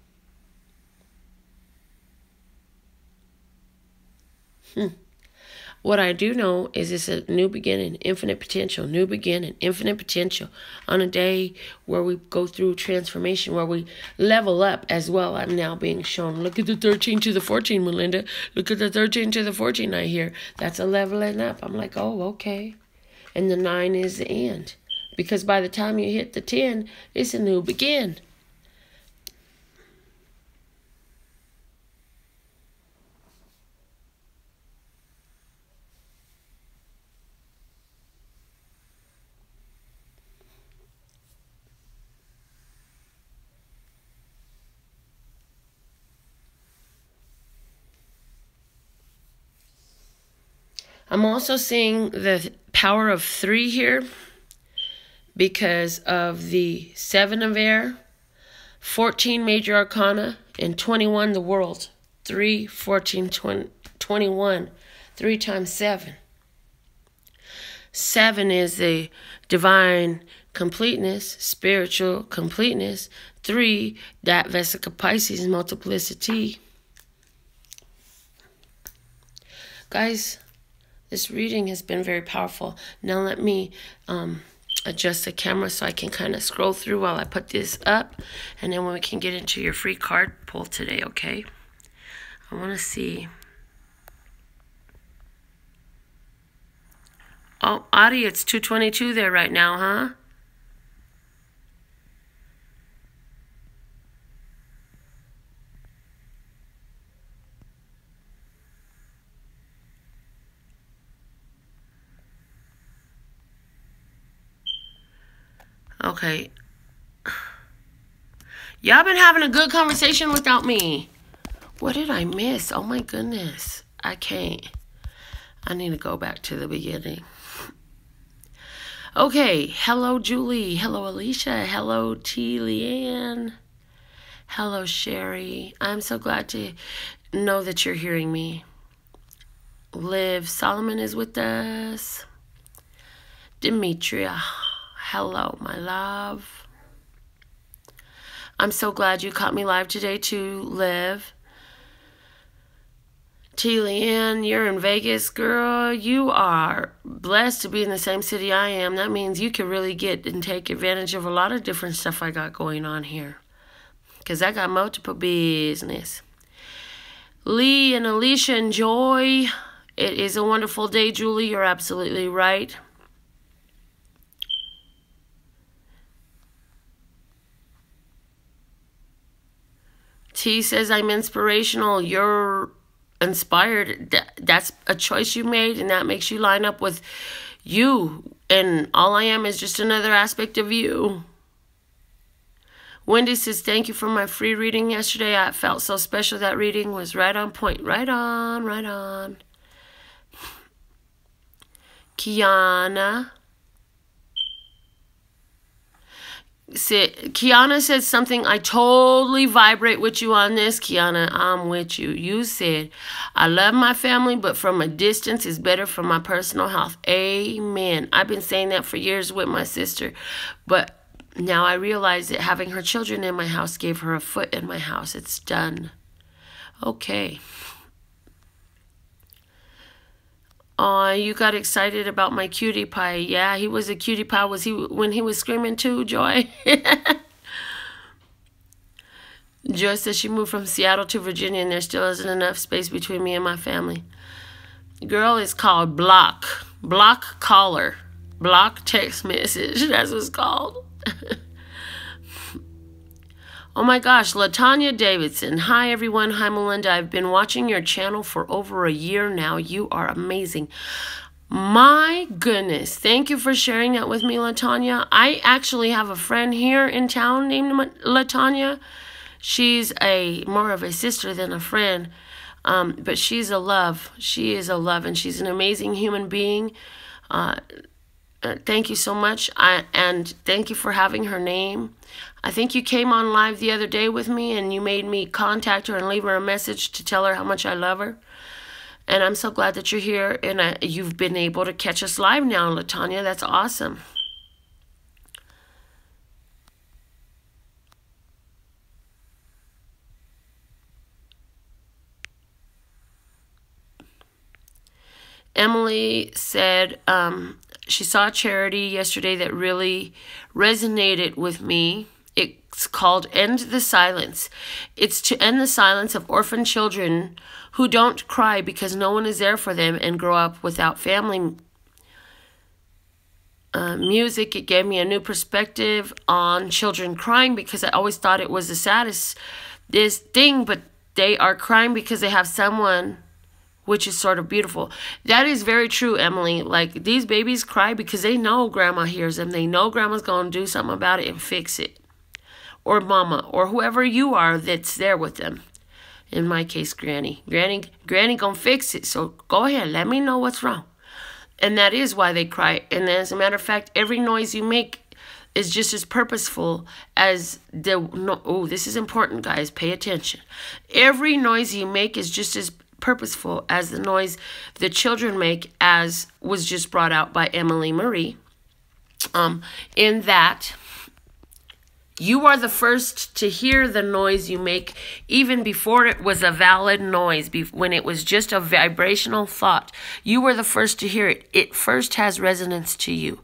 What I do know is it's a new beginning, infinite potential, new beginning, infinite potential on a day where we go through transformation, where we level up as well. I'm now being shown, look at the 13 to the 14, Melinda. Look at the 13 to the 14 I hear. That's a leveling up. I'm like, oh, okay. And the 9 is the end. Because by the time you hit the 10, it's a new begin. I'm also seeing the power of 3 here because of the 7 of air, 14 major arcana, and 21 the world. 3, 14, 20, 21. 3 times 7. 7 is the divine completeness, spiritual completeness. 3, that Vesica Pisces, multiplicity. Guys, this reading has been very powerful. Now let me adjust the camera so I can kind of scroll through while I put this up. And then we can get into your free card pull today, okay? I want to see. Oh, Audie, it's 2:22 there right now, huh? Okay. Y'all been having a good conversation without me. What did I miss? Oh my goodness. I can't. I need to go back to the beginning. Okay. Hello, Julie. Hello, Alicia. Hello, T. Leanne. Hello, Sherry. I'm so glad to know that you're hearing me. Liv Solomon is with us. Demetria. Hello, my love. I'm so glad you caught me live today too, Liv. T. Leanne, you're in Vegas, girl. You are blessed to be in the same city I am. That means you can really get and take advantage of a lot of different stuff I got going on here. Because I got multiple business. Lee and Alicia, enjoy. It is a wonderful day, Julie. You're absolutely right. T says, I'm inspirational. You're inspired. That's a choice you made, and that makes you line up with you. And all I am is just another aspect of you. Wendy says, thank you for my free reading yesterday. I felt so special. That reading was right on point. Right on, right on. Kiana. Kiana said something. I totally vibrate with you on this, Kiana. I'm with you. You said, I love my family, but from a distance is better for my personal health. Amen. I've been saying that for years with my sister, but now I realize that having her children in my house gave her a foot in my house. It's done. Okay. Aw, you got excited about my cutie pie. Yeah, he was a cutie pie. Was he when he was screaming too, Joy? Joy says she moved from Seattle to Virginia and there still isn't enough space between me and my family. Girl, it's called block. Block caller. Block text message. That's what it's called. Oh my gosh, Latanya Davidson. Hi everyone. Hi Melinda. I've been watching your channel for over a year now. You are amazing. My goodness. Thank you for sharing that with me, Latanya. I actually have a friend here in town named Latanya. She's more of a sister than a friend. But she's a love. She is a love, and she's an amazing human being. Thank you so much. And thank you for having her name. I think you came on live the other day with me, and you made me contact her and leave her a message to tell her how much I love her. And I'm so glad that you're here, and you've been able to catch us live now, Latanya. That's awesome. Emily said she saw a charity yesterday that really resonated with me. It's called End the Silence. It's to end the silence of orphan children who don't cry because no one is there for them and grow up without family. Music, it gave me a new perspective on children crying, because I always thought it was the saddest thing, but they are crying because they have someone, which is sort of beautiful. That is very true, Emily. Like, these babies cry because they know grandma hears them. They know grandma's going to do something about it and fix it. Or mama, or whoever you are that's there with them. In my case, Granny. Granny gonna fix it, so go ahead, let me know what's wrong. And that is why they cry. And as a matter of fact, every noise you make is just as purposeful as this is important, guys, pay attention. Every noise you make is just as purposeful as the noise the children make, as was just brought out by Emily Marie. In that you are the first to hear the noise you make, even before it was a valid noise, when it was just a vibrational thought. You were the first to hear it. It first has resonance to you.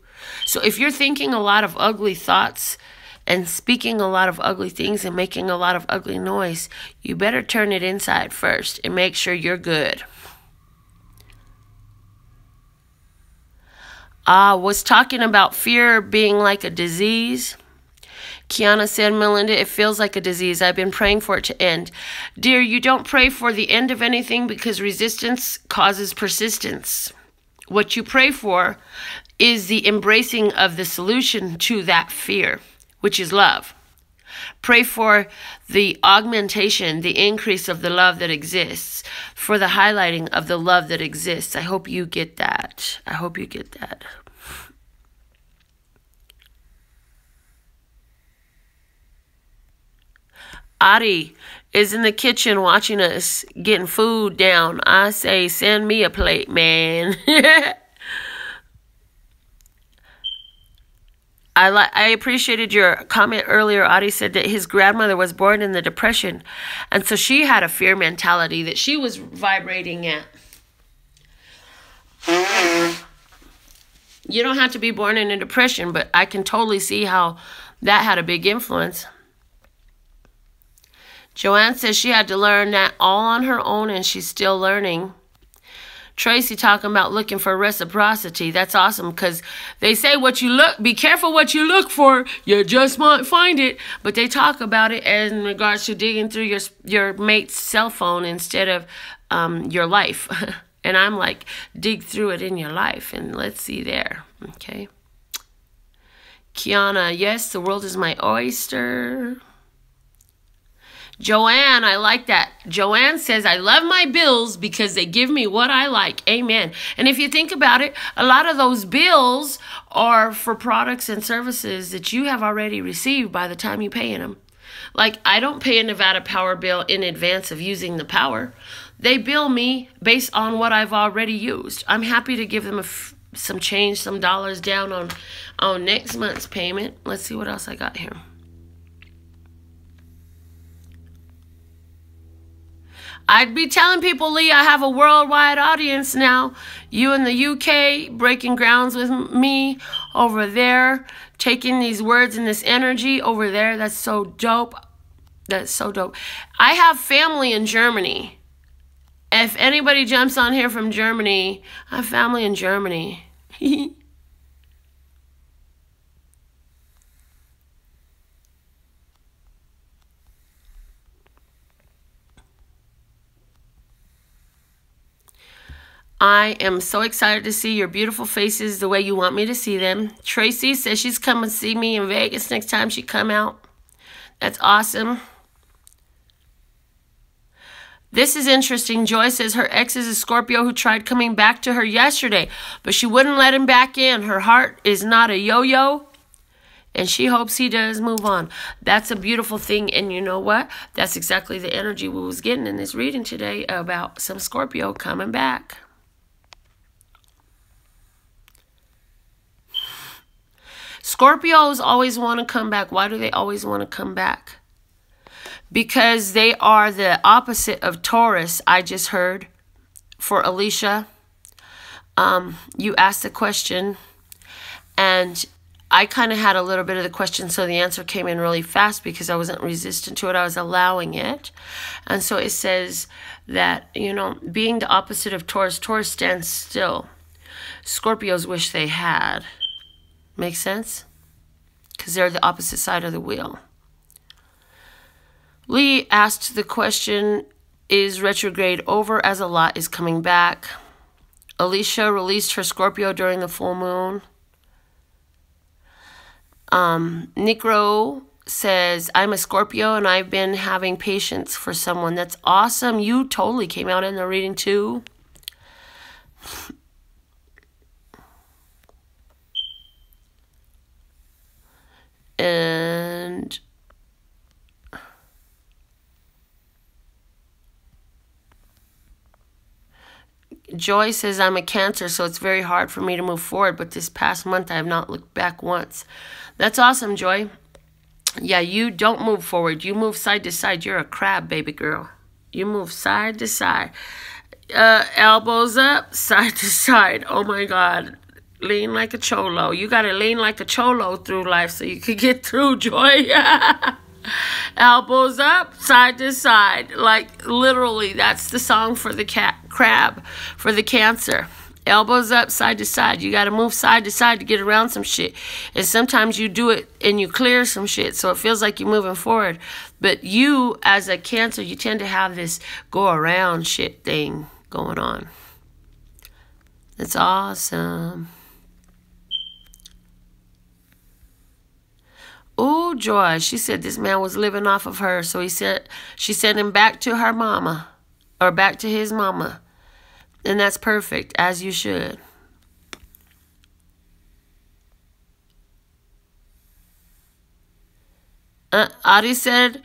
So if you're thinking a lot of ugly thoughts and speaking a lot of ugly things and making a lot of ugly noise, you better turn it inside first and make sure you're good. Was talking about fear being like a disease. Kiana said, Melinda, it feels like a disease. I've been praying for it to end. Dear, you don't pray for the end of anything, because resistance causes persistence. What you pray for is the embracing of the solution to that fear, which is love. Pray for the augmentation, the increase of the love that exists, for the highlighting of the love that exists. I hope you get that. I hope you get that. Adi is in the kitchen watching us getting food down. I say, send me a plate, man. I appreciated your comment earlier. Adi said that his grandmother was born in the Depression, and so she had a fear mentality that she was vibrating at. You don't have to be born in a depression, but I can totally see how that had a big influence. Joanne says she had to learn that all on her own, and she's still learning. Tracy talking about looking for reciprocity. That's awesome, because they say be careful what you look for. You just might find it. But they talk about it in regards to digging through your mate's cell phone instead of your life. And I'm like, dig through it in your life. And let's see there. Okay. Kiana, yes, the world is my oyster. Joanne, I like that. Joanne says, I love my bills because they give me what I like. Amen. And if you think about it, a lot of those bills are for products and services that you have already received by the time you pay them. Like, I don't pay a Nevada Power bill in advance of using the power. They bill me based on what I've already used. I'm happy to give them some change, some dollars down on next month's payment. Let's see what else I got here. I'd be telling people, Lee, I have a worldwide audience now. You in the UK breaking grounds with me over there, taking these words and this energy over there. That's so dope. That's so dope. I have family in Germany. If anybody jumps on here from Germany, I have family in Germany. I am so excited to see your beautiful faces the way you want me to see them. Tracy says she's coming to see me in Vegas next time she come out. That's awesome. This is interesting. Joy says her ex is a Scorpio who tried coming back to her yesterday, but she wouldn't let him back in. Her heart is not a yo-yo, and she hopes he does move on. That's a beautiful thing, and you know what? That's exactly the energy we was getting in this reading today about some Scorpio coming back. Scorpios always want to come back. Why do they always want to come back? Because they are the opposite of Taurus, I just heard. For Alicia, you asked the question, and I kind of had a little bit of the question, so the answer came in really fast because I wasn't resistant to it. I was allowing it. And so it says that, you know, being the opposite of Taurus, Taurus stands still. Scorpios wish they had. Make sense? Because they're the opposite side of the wheel. Lee asked the question, is retrograde over as a lot is coming back? Alicia released her Scorpio during the full moon. Necro says, I'm a Scorpio and I've been having patience for someone. That's awesome. You totally came out in the reading too. And Joy says, I'm a Cancer, so it's very hard for me to move forward, but this past month I have not looked back once. That's awesome, Joy. Yeah, you don't move forward. You move side to side. You're a crab, baby girl. You move side to side. Elbows up, side to side. Oh, my God. Lean like a cholo. You got to lean like a cholo through life so you can get through, Joy. Elbows up, side to side. Like, literally, that's the song for the crab, for the Cancer. Elbows up, side to side. You got to move side to side to get around some shit. And sometimes you do it and you clear some shit, so it feels like you're moving forward. But you, as a Cancer, you tend to have this go around shit thing going on. That's awesome. Oh, Joy, she said this man was living off of her, so she sent him back to her mama, or back to his mama. And that's perfect, as you should. Adi said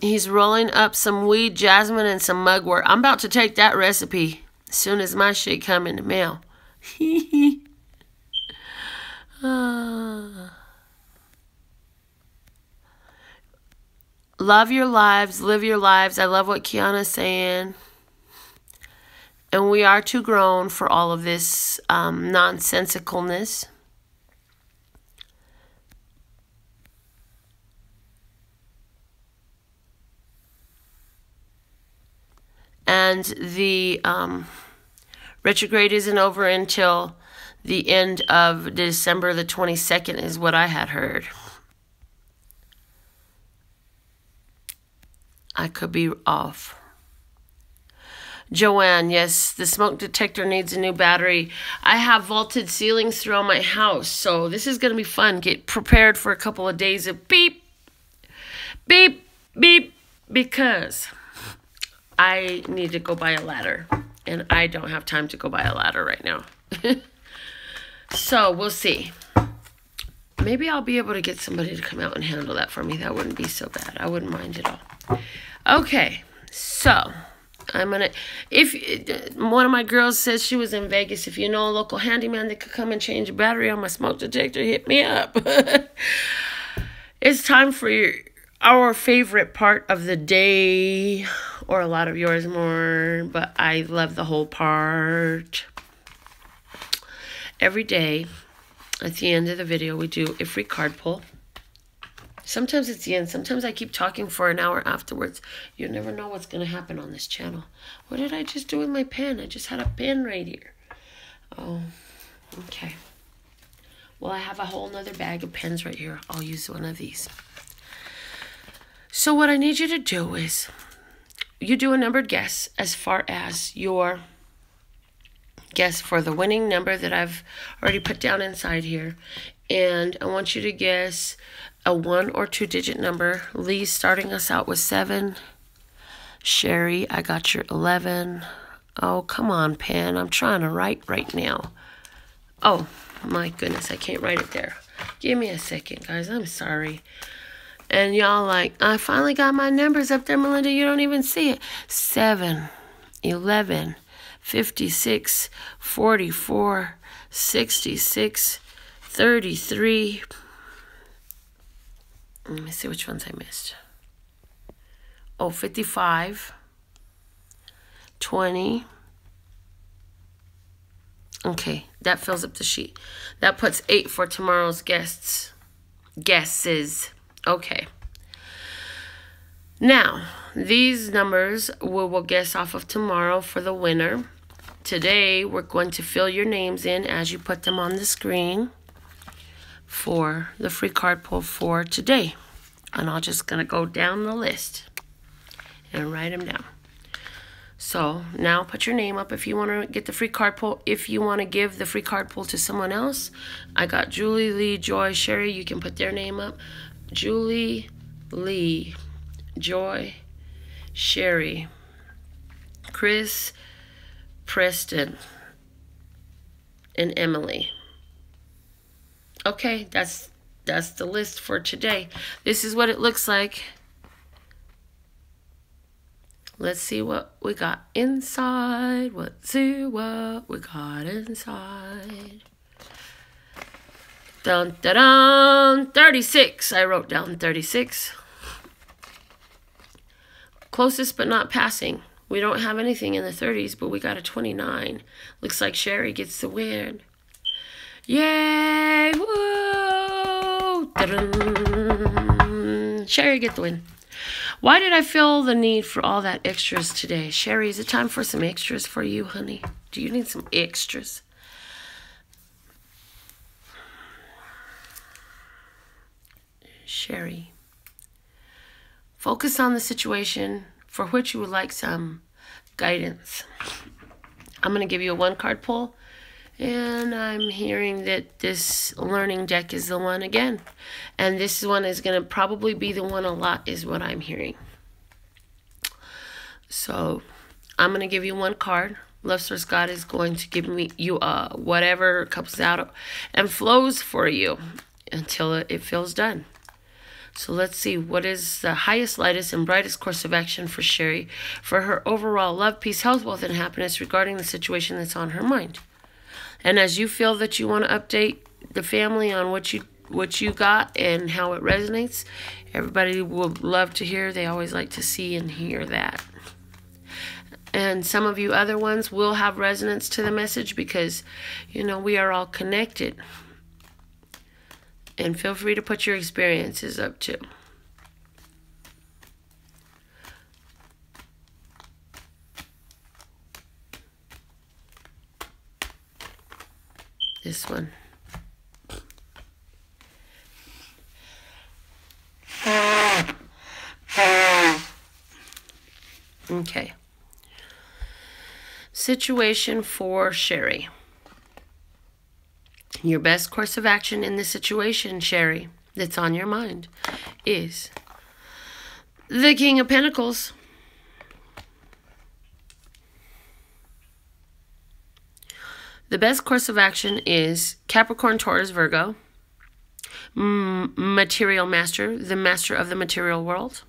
he's rolling up some weed, jasmine, and some mugwort. I'm about to take that recipe as soon as my shit come in the mail. Love your lives, live your lives. I love what Kiana's saying. And we are too grown for all of this nonsensicalness. And the retrograde isn't over until the end of December the 22nd is what I had heard. I could be off. Joanne, yes, the smoke detector needs a new battery. I have vaulted ceilings throughout my house, so this is going to be fun. Get prepared for a couple of days of beep, beep, beep, because I need to go buy a ladder, and I don't have time to go buy a ladder right now. So, we'll see. Maybe I'll be able to get somebody to come out and handle that for me. That wouldn't be so bad. I wouldn't mind at all. Okay, so I'm gonna, if one of my girls says she was in Vegas, if you know a local handyman that could come and change a battery on my smoke detector, hit me up. It's time for our favorite part of the day, or a lot of yours more, but I love the whole part. Every day, at the end of the video, we do a free card pull. Sometimes it's the end. Sometimes I keep talking for an hour afterwards. You never know what's going to happen on this channel. What did I just do with my pen? I just had a pen right here. Oh, okay. Well, I have a whole nother bag of pens right here. I'll use one of these. So what I need you to do is you do a numbered guess as far as your guess for the winning number that I've already put down inside here. And I want you to guess a 1 or 2 digit number. Lee's starting us out with 7. Sherry, I got your 11. Oh, come on, pen. I'm trying to write right now. Oh, my goodness, I can't write it there. Give me a second, guys. I'm sorry. And y'all like, I finally got my numbers up there, Melinda. You don't even see it. 7, 11, 56, 44, 66, 33. Let me see which ones I missed. Oh, 55, 20. Okay, that fills up the sheet. That puts 8 for tomorrow's gueses. Okay. Now, these numbers we will guess off of tomorrow for the winner. Today, we're going to fill your names in as you put them on the screen for the free card pull for today. And I'm just going to go down the list and write them down. So now put your name up if you want to get the free card pull. If you want to give the free card pull to someone else, I got Julie, Lee, Joy, Sherry. You can put their name up. Julie, Lee, Joy, Sherry, Chris, Preston, and Emily. Okay, that's the list for today. This is what it looks like. Let's see what we got inside. Let's see what we got inside. Dun, dun, dun, 36. I wrote down 36. Closest but not passing. We don't have anything in the 30s, but we got a 29. Looks like Sherry gets the win. Yay! Woo! Dun-dun. Sherry get the win. Why did I feel the need for all that extras today? Sherry, is it time for some extras for you, honey? Do you need some extras? Sherry, focus on the situation for which you would like some guidance. I'm going to give you a 1 card pull, and I'm hearing that this learning deck is the one again. And this one is going to probably be the one a lot is what I'm hearing. So I'm going to give you 1 card. Love Source God is going to give you whatever comes out and flows for you until it feels done. So let's see, what is the highest, lightest, and brightest course of action for Sherry for her overall love, peace, health, wealth, and happiness regarding the situation that's on her mind? And as you feel that you want to update the family on what you got and how it resonates, everybody would love to hear. They always like to see and hear that. And some of you other ones will have resonance to the message because, you know, we are all connected. And feel free to put your experiences up too. This one. Okay. Situation for Sherry. Your best course of action in this situation, Sherry, that's on your mind, is the King of Pentacles. The best course of action is Capricorn, Taurus, Virgo, Material Master, the master of the material world.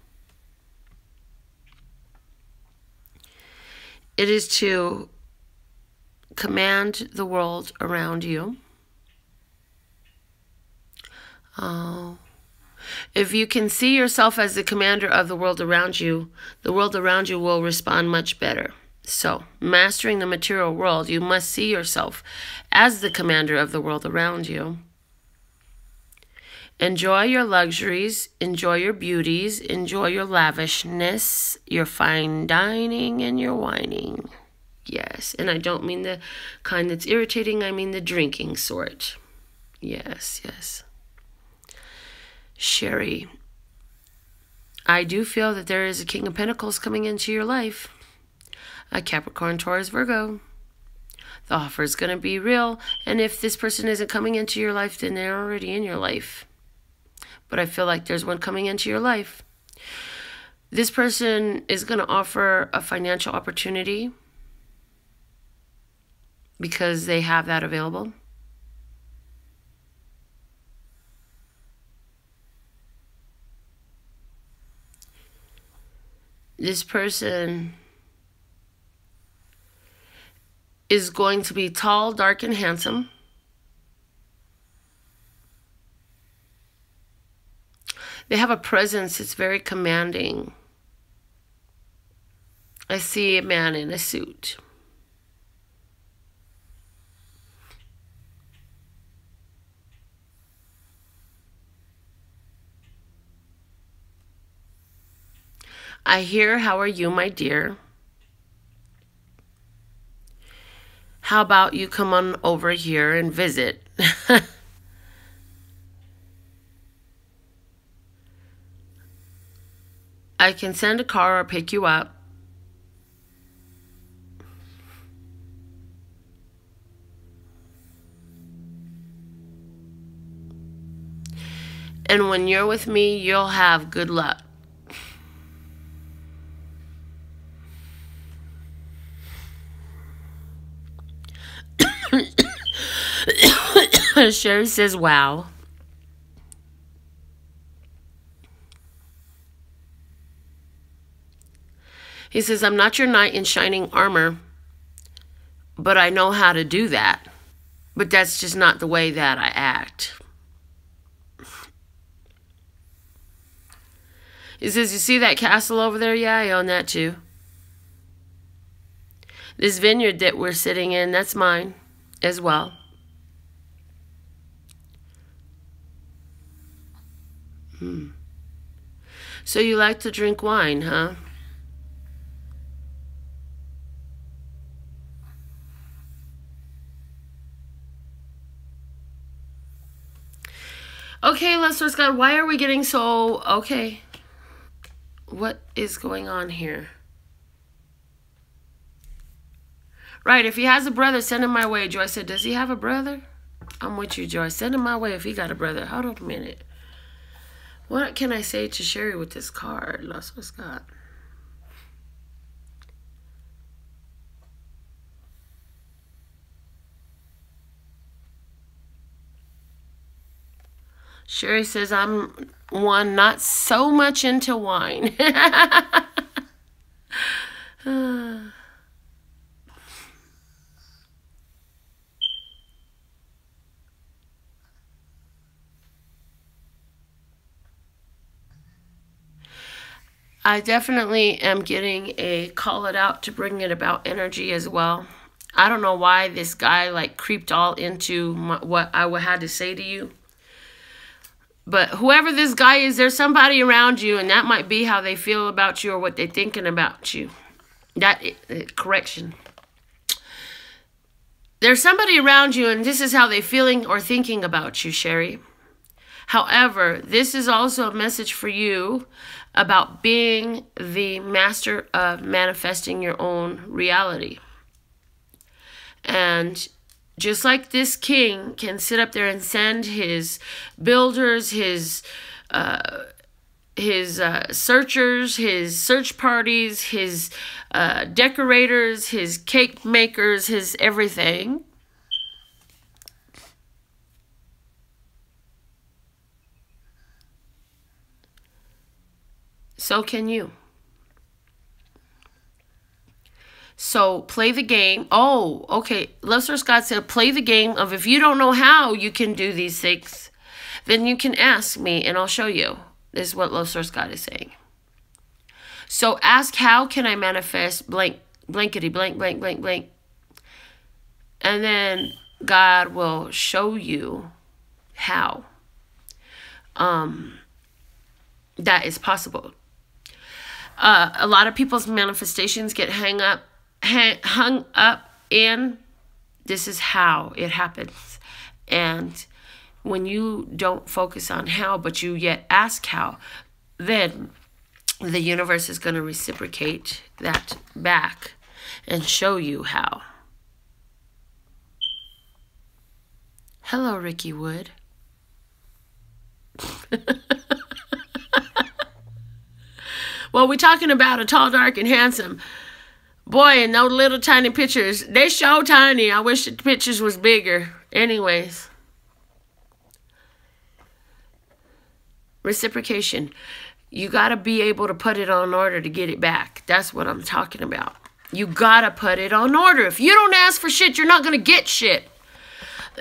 It is to command the world around you. If you can see yourself as the commander of the world around you will respond much better. So, mastering the material world, you must see yourself as the commander of the world around you. Enjoy your luxuries, enjoy your beauties, enjoy your lavishness, your fine dining, and your whining. Yes, and I don't mean the kind that's irritating, I mean the drinking sort. Yes, yes. Sherry, I do feel that there is a King of Pentacles coming into your life. A Capricorn, Taurus, Virgo. The offer is going to be real. And if this person isn't coming into your life, then they're already in your life. But I feel like there's one coming into your life. This person is going to offer a financial opportunity because they have that available. This person is going to be tall, dark, and handsome. They have a presence. It's very commanding. I see a man in a suit. I hear, how are you, my dear? How about you come on over here and visit? I can send a car or pick you up. And when you're with me, you'll have good luck. Sherry says, wow. He says, I'm not your knight in shining armor, but I know how to do that. But that's just not the way that I act. He says, you see that castle over there? Yeah, I own that too. This vineyard that we're sitting in, that's mine as well. So you like to drink wine, huh? Okay, Lester's God, why are we getting so... Okay. What is going on here? Right, if he has a brother, send him my way. Joy said, does he have a brother? I'm with you, Joy. Send him my way if he got a brother. Hold on a minute. What can I say to Sherry with this card, Lester Scott? Sherry says, I'm one not so much into wine. I definitely am getting a call it out to bring it about energy as well. I don't know why this guy like creeped all into what I had to say to you. But whoever this guy is, there's somebody around you, and that might be how they feel about you or what they're thinking about you. Correction. There's somebody around you, and this is how they're feeling or thinking about you, Sherry. However, this is also a message for you about being the master of manifesting your own reality. And just like this king can sit up there and send his builders, his searchers, his search parties, his decorators, his cake makers, his everything. So can you. So play the game. Oh, okay. Lester Scott said, play the game of if you don't know how you can do these things, then you can ask me and I'll show you. This is what Lester Scott is saying. So ask, how can I manifest blank, blankety, blank, blank, blank, blank. And then God will show you how that is possible. A lot of people's manifestations get hung up in this is how it happens. And when you don't focus on how, but you yet ask how, then the universe is going to reciprocate that back and show you how. Hello, Ricky Wood. Well, we're talking about a tall, dark, and handsome boy, and those little tiny pictures. They show tiny. I wish the pictures was bigger. Anyways. Reciprocation. You got to be able to put it on order to get it back. That's what I'm talking about. You got to put it on order. If you don't ask for shit, you're not going to get shit.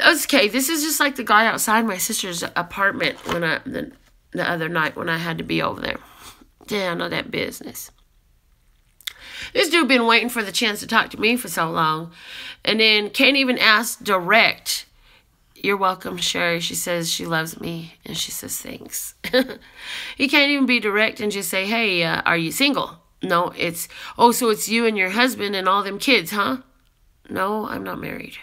Okay, this is just like the guy outside my sister's apartment when the other night when I had to be over there. Yeah, I know that business. This dude been waiting for the chance to talk to me for so long. And then can't even ask direct. You're welcome, Sherry. She says she loves me. And she says thanks. He can't even be direct and just say, hey, are you single? No, it's, oh, so it's you and your husband and all them kids, huh? No, I'm not married.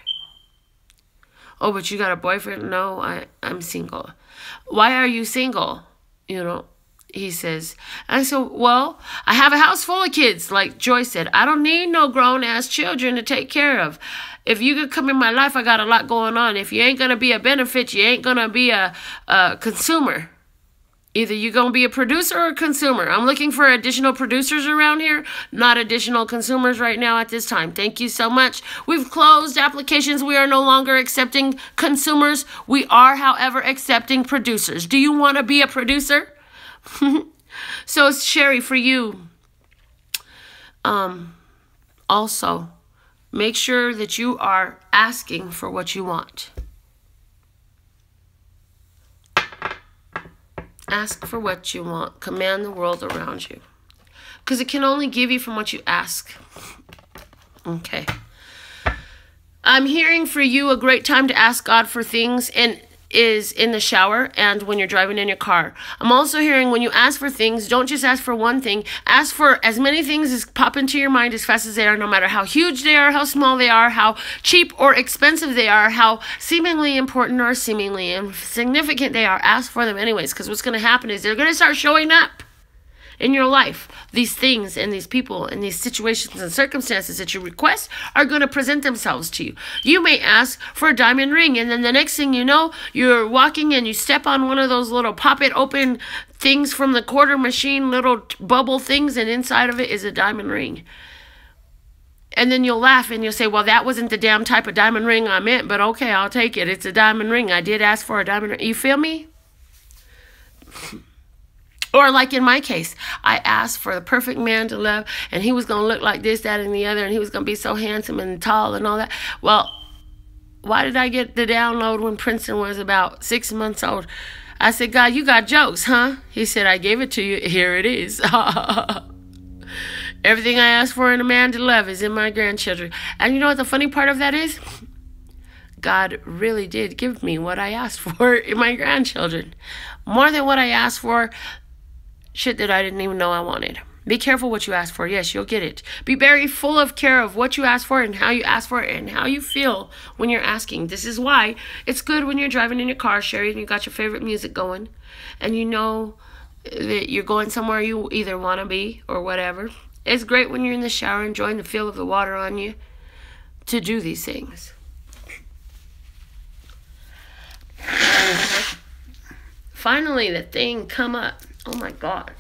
Oh, but you got a boyfriend? No, I'm single. Why are you single? You know, he says. And so, well, I have a house full of kids, like Joy said. I don't need no grown-ass children to take care of. If you could come in my life, I got a lot going on. If you ain't going to be a benefit, you ain't going to be a consumer. Either you're going to be a producer or a consumer. I'm looking for additional producers around here, not additional consumers right now at this time. Thank you so much. We've closed applications. We are no longer accepting consumers. We are, however, accepting producers. Do you want to be a producer? So, Sherry, for you, also, make sure that you are asking for what you want. Ask for what you want. Command the world around you. Because it can only give you from what you ask. Okay. I'm hearing for you a great time to ask God for things and is in the shower and when you're driving in your car. I'm also hearing when you ask for things, don't just ask for one thing. Ask for as many things as pop into your mind as fast as they are, no matter how huge they are, how small they are, how cheap or expensive they are, how seemingly important or seemingly insignificant they are. Ask for them anyways, because what's going to happen is they're going to start showing up in your life. These things and these people and these situations and circumstances that you request are going to present themselves to you. You may ask for a diamond ring, and then the next thing you know, you're walking and you step on one of those little pop-it open things from the quarter machine, little bubble things, and inside of it is a diamond ring. And then you'll laugh and you'll say, well, that wasn't the damn type of diamond ring I meant, but okay, I'll take it. It's a diamond ring. I did ask for a diamond ring. You feel me? Or like in my case, I asked for the perfect man to love, and he was going to look like this, that, and the other, and he was going to be so handsome and tall and all that. Well, why did I get the download when Princeton was about 6 months old? I said, God, you got jokes, huh? He said, I gave it to you. Here it is. Everything I asked for in a man to love is in my grandchildren. And you know what the funny part of that is? God really did give me what I asked for in my grandchildren. More than what I asked for. Shit that I didn't even know I wanted. Be careful what you ask for. Yes, you'll get it. Be very full of care of what you ask for and how you ask for it and how you feel when you're asking. This is why it's good when you're driving in your car, Sherry, and you got your favorite music going, and you know that you're going somewhere you either want to be or whatever. It's great when you're in the shower enjoying the feel of the water on you to do these things. Finally, the thing come up. Oh my God.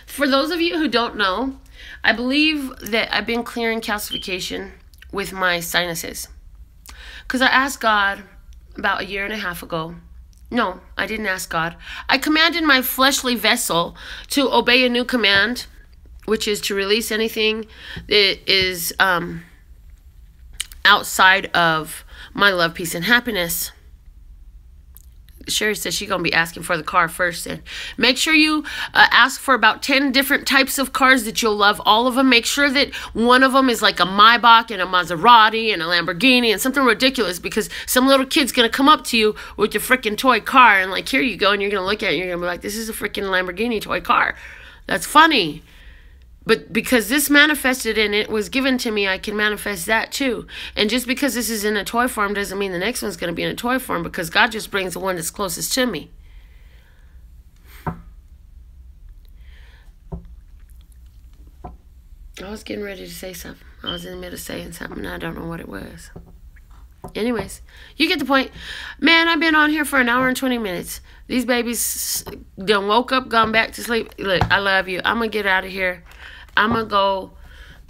For those of you who don't know, I believe that I've been clearing calcification with my sinuses. Because I asked God about 1.5 years ago. No, I didn't ask God. I commanded my fleshly vessel to obey a new command, which is to release anything that is outside of my love, peace, and happiness. Sherry says she's going to be asking for the car first. And make sure you ask for about 10 different types of cars that you'll love. All of them. Make sure that one of them is like a Maybach and a Maserati and a Lamborghini and something ridiculous, because some little kid's going to come up to you with your freaking toy car and like, here you go. And you're going to look at it and you're going to be like, this is a freaking Lamborghini toy car. That's funny. But because this manifested and it was given to me, I can manifest that too. And just because this is in a toy form doesn't mean the next one's going to be in a toy form, because God just brings the one that's closest to me. I was getting ready to say something. I was in the middle of saying something and I don't know what it was. Anyways, you get the point. Man, I've been on here for an hour and 20 minutes. These babies done woke up, gone back to sleep. Look, I love you. I'm going to get out of here. I'm going to go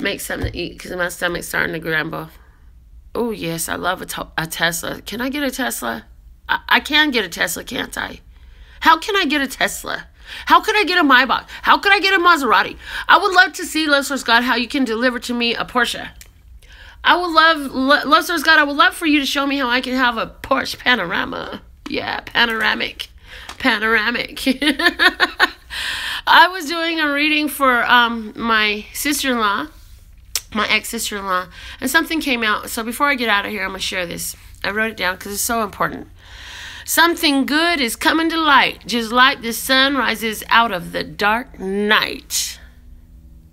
make something to eat because my stomach's starting to grumble. Oh, yes, I love a Tesla. Can I get a Tesla? I can get a Tesla, can't I? How can I get a Tesla? How could I get a Maybach? How could I get a Maserati? I would love to see, Love Source God, how you can deliver to me a Porsche. I would Love Source God, I would love for you to show me how I can have a Porsche Panorama. Yeah, panoramic. I was doing a reading for my sister-in-law, my ex-sister-in-law, and something came out. So before I get out of here, I'm going to share this. I wrote it down because it's so important. Something good is coming to light, just like the sun rises out of the dark night.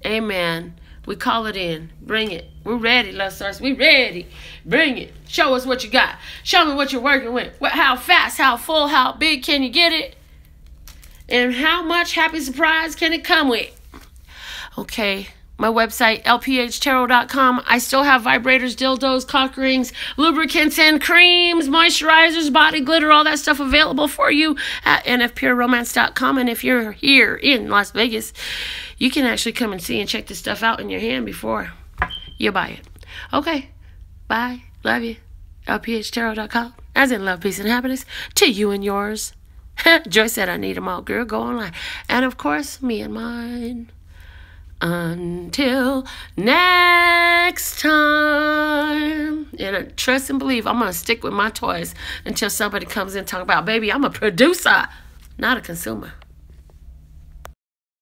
Amen. We call it in. Bring it. We're ready, Love Source. We ready. Bring it. Show us what you got. Show me what you're working with. How fast, how full, how big can you get it? And how much happy surprise can it come with? Okay. My website, lphtarot.com. I still have vibrators, dildos, cock rings, lubricants, and creams, moisturizers, body glitter, all that stuff available for you at nfpureromance.com. And if you're here in Las Vegas, you can actually come and see and check this stuff out in your hand before you buy it. Okay. Bye. Love you. lphtarot.com. As in love, peace, and happiness to you and yours. Joyce said I need them all. Girl, go online. And of course, me and mine. Until next time. And I trust and believe I'm going to stick with my toys until somebody comes in and talk about, baby, I'm a producer, not a consumer.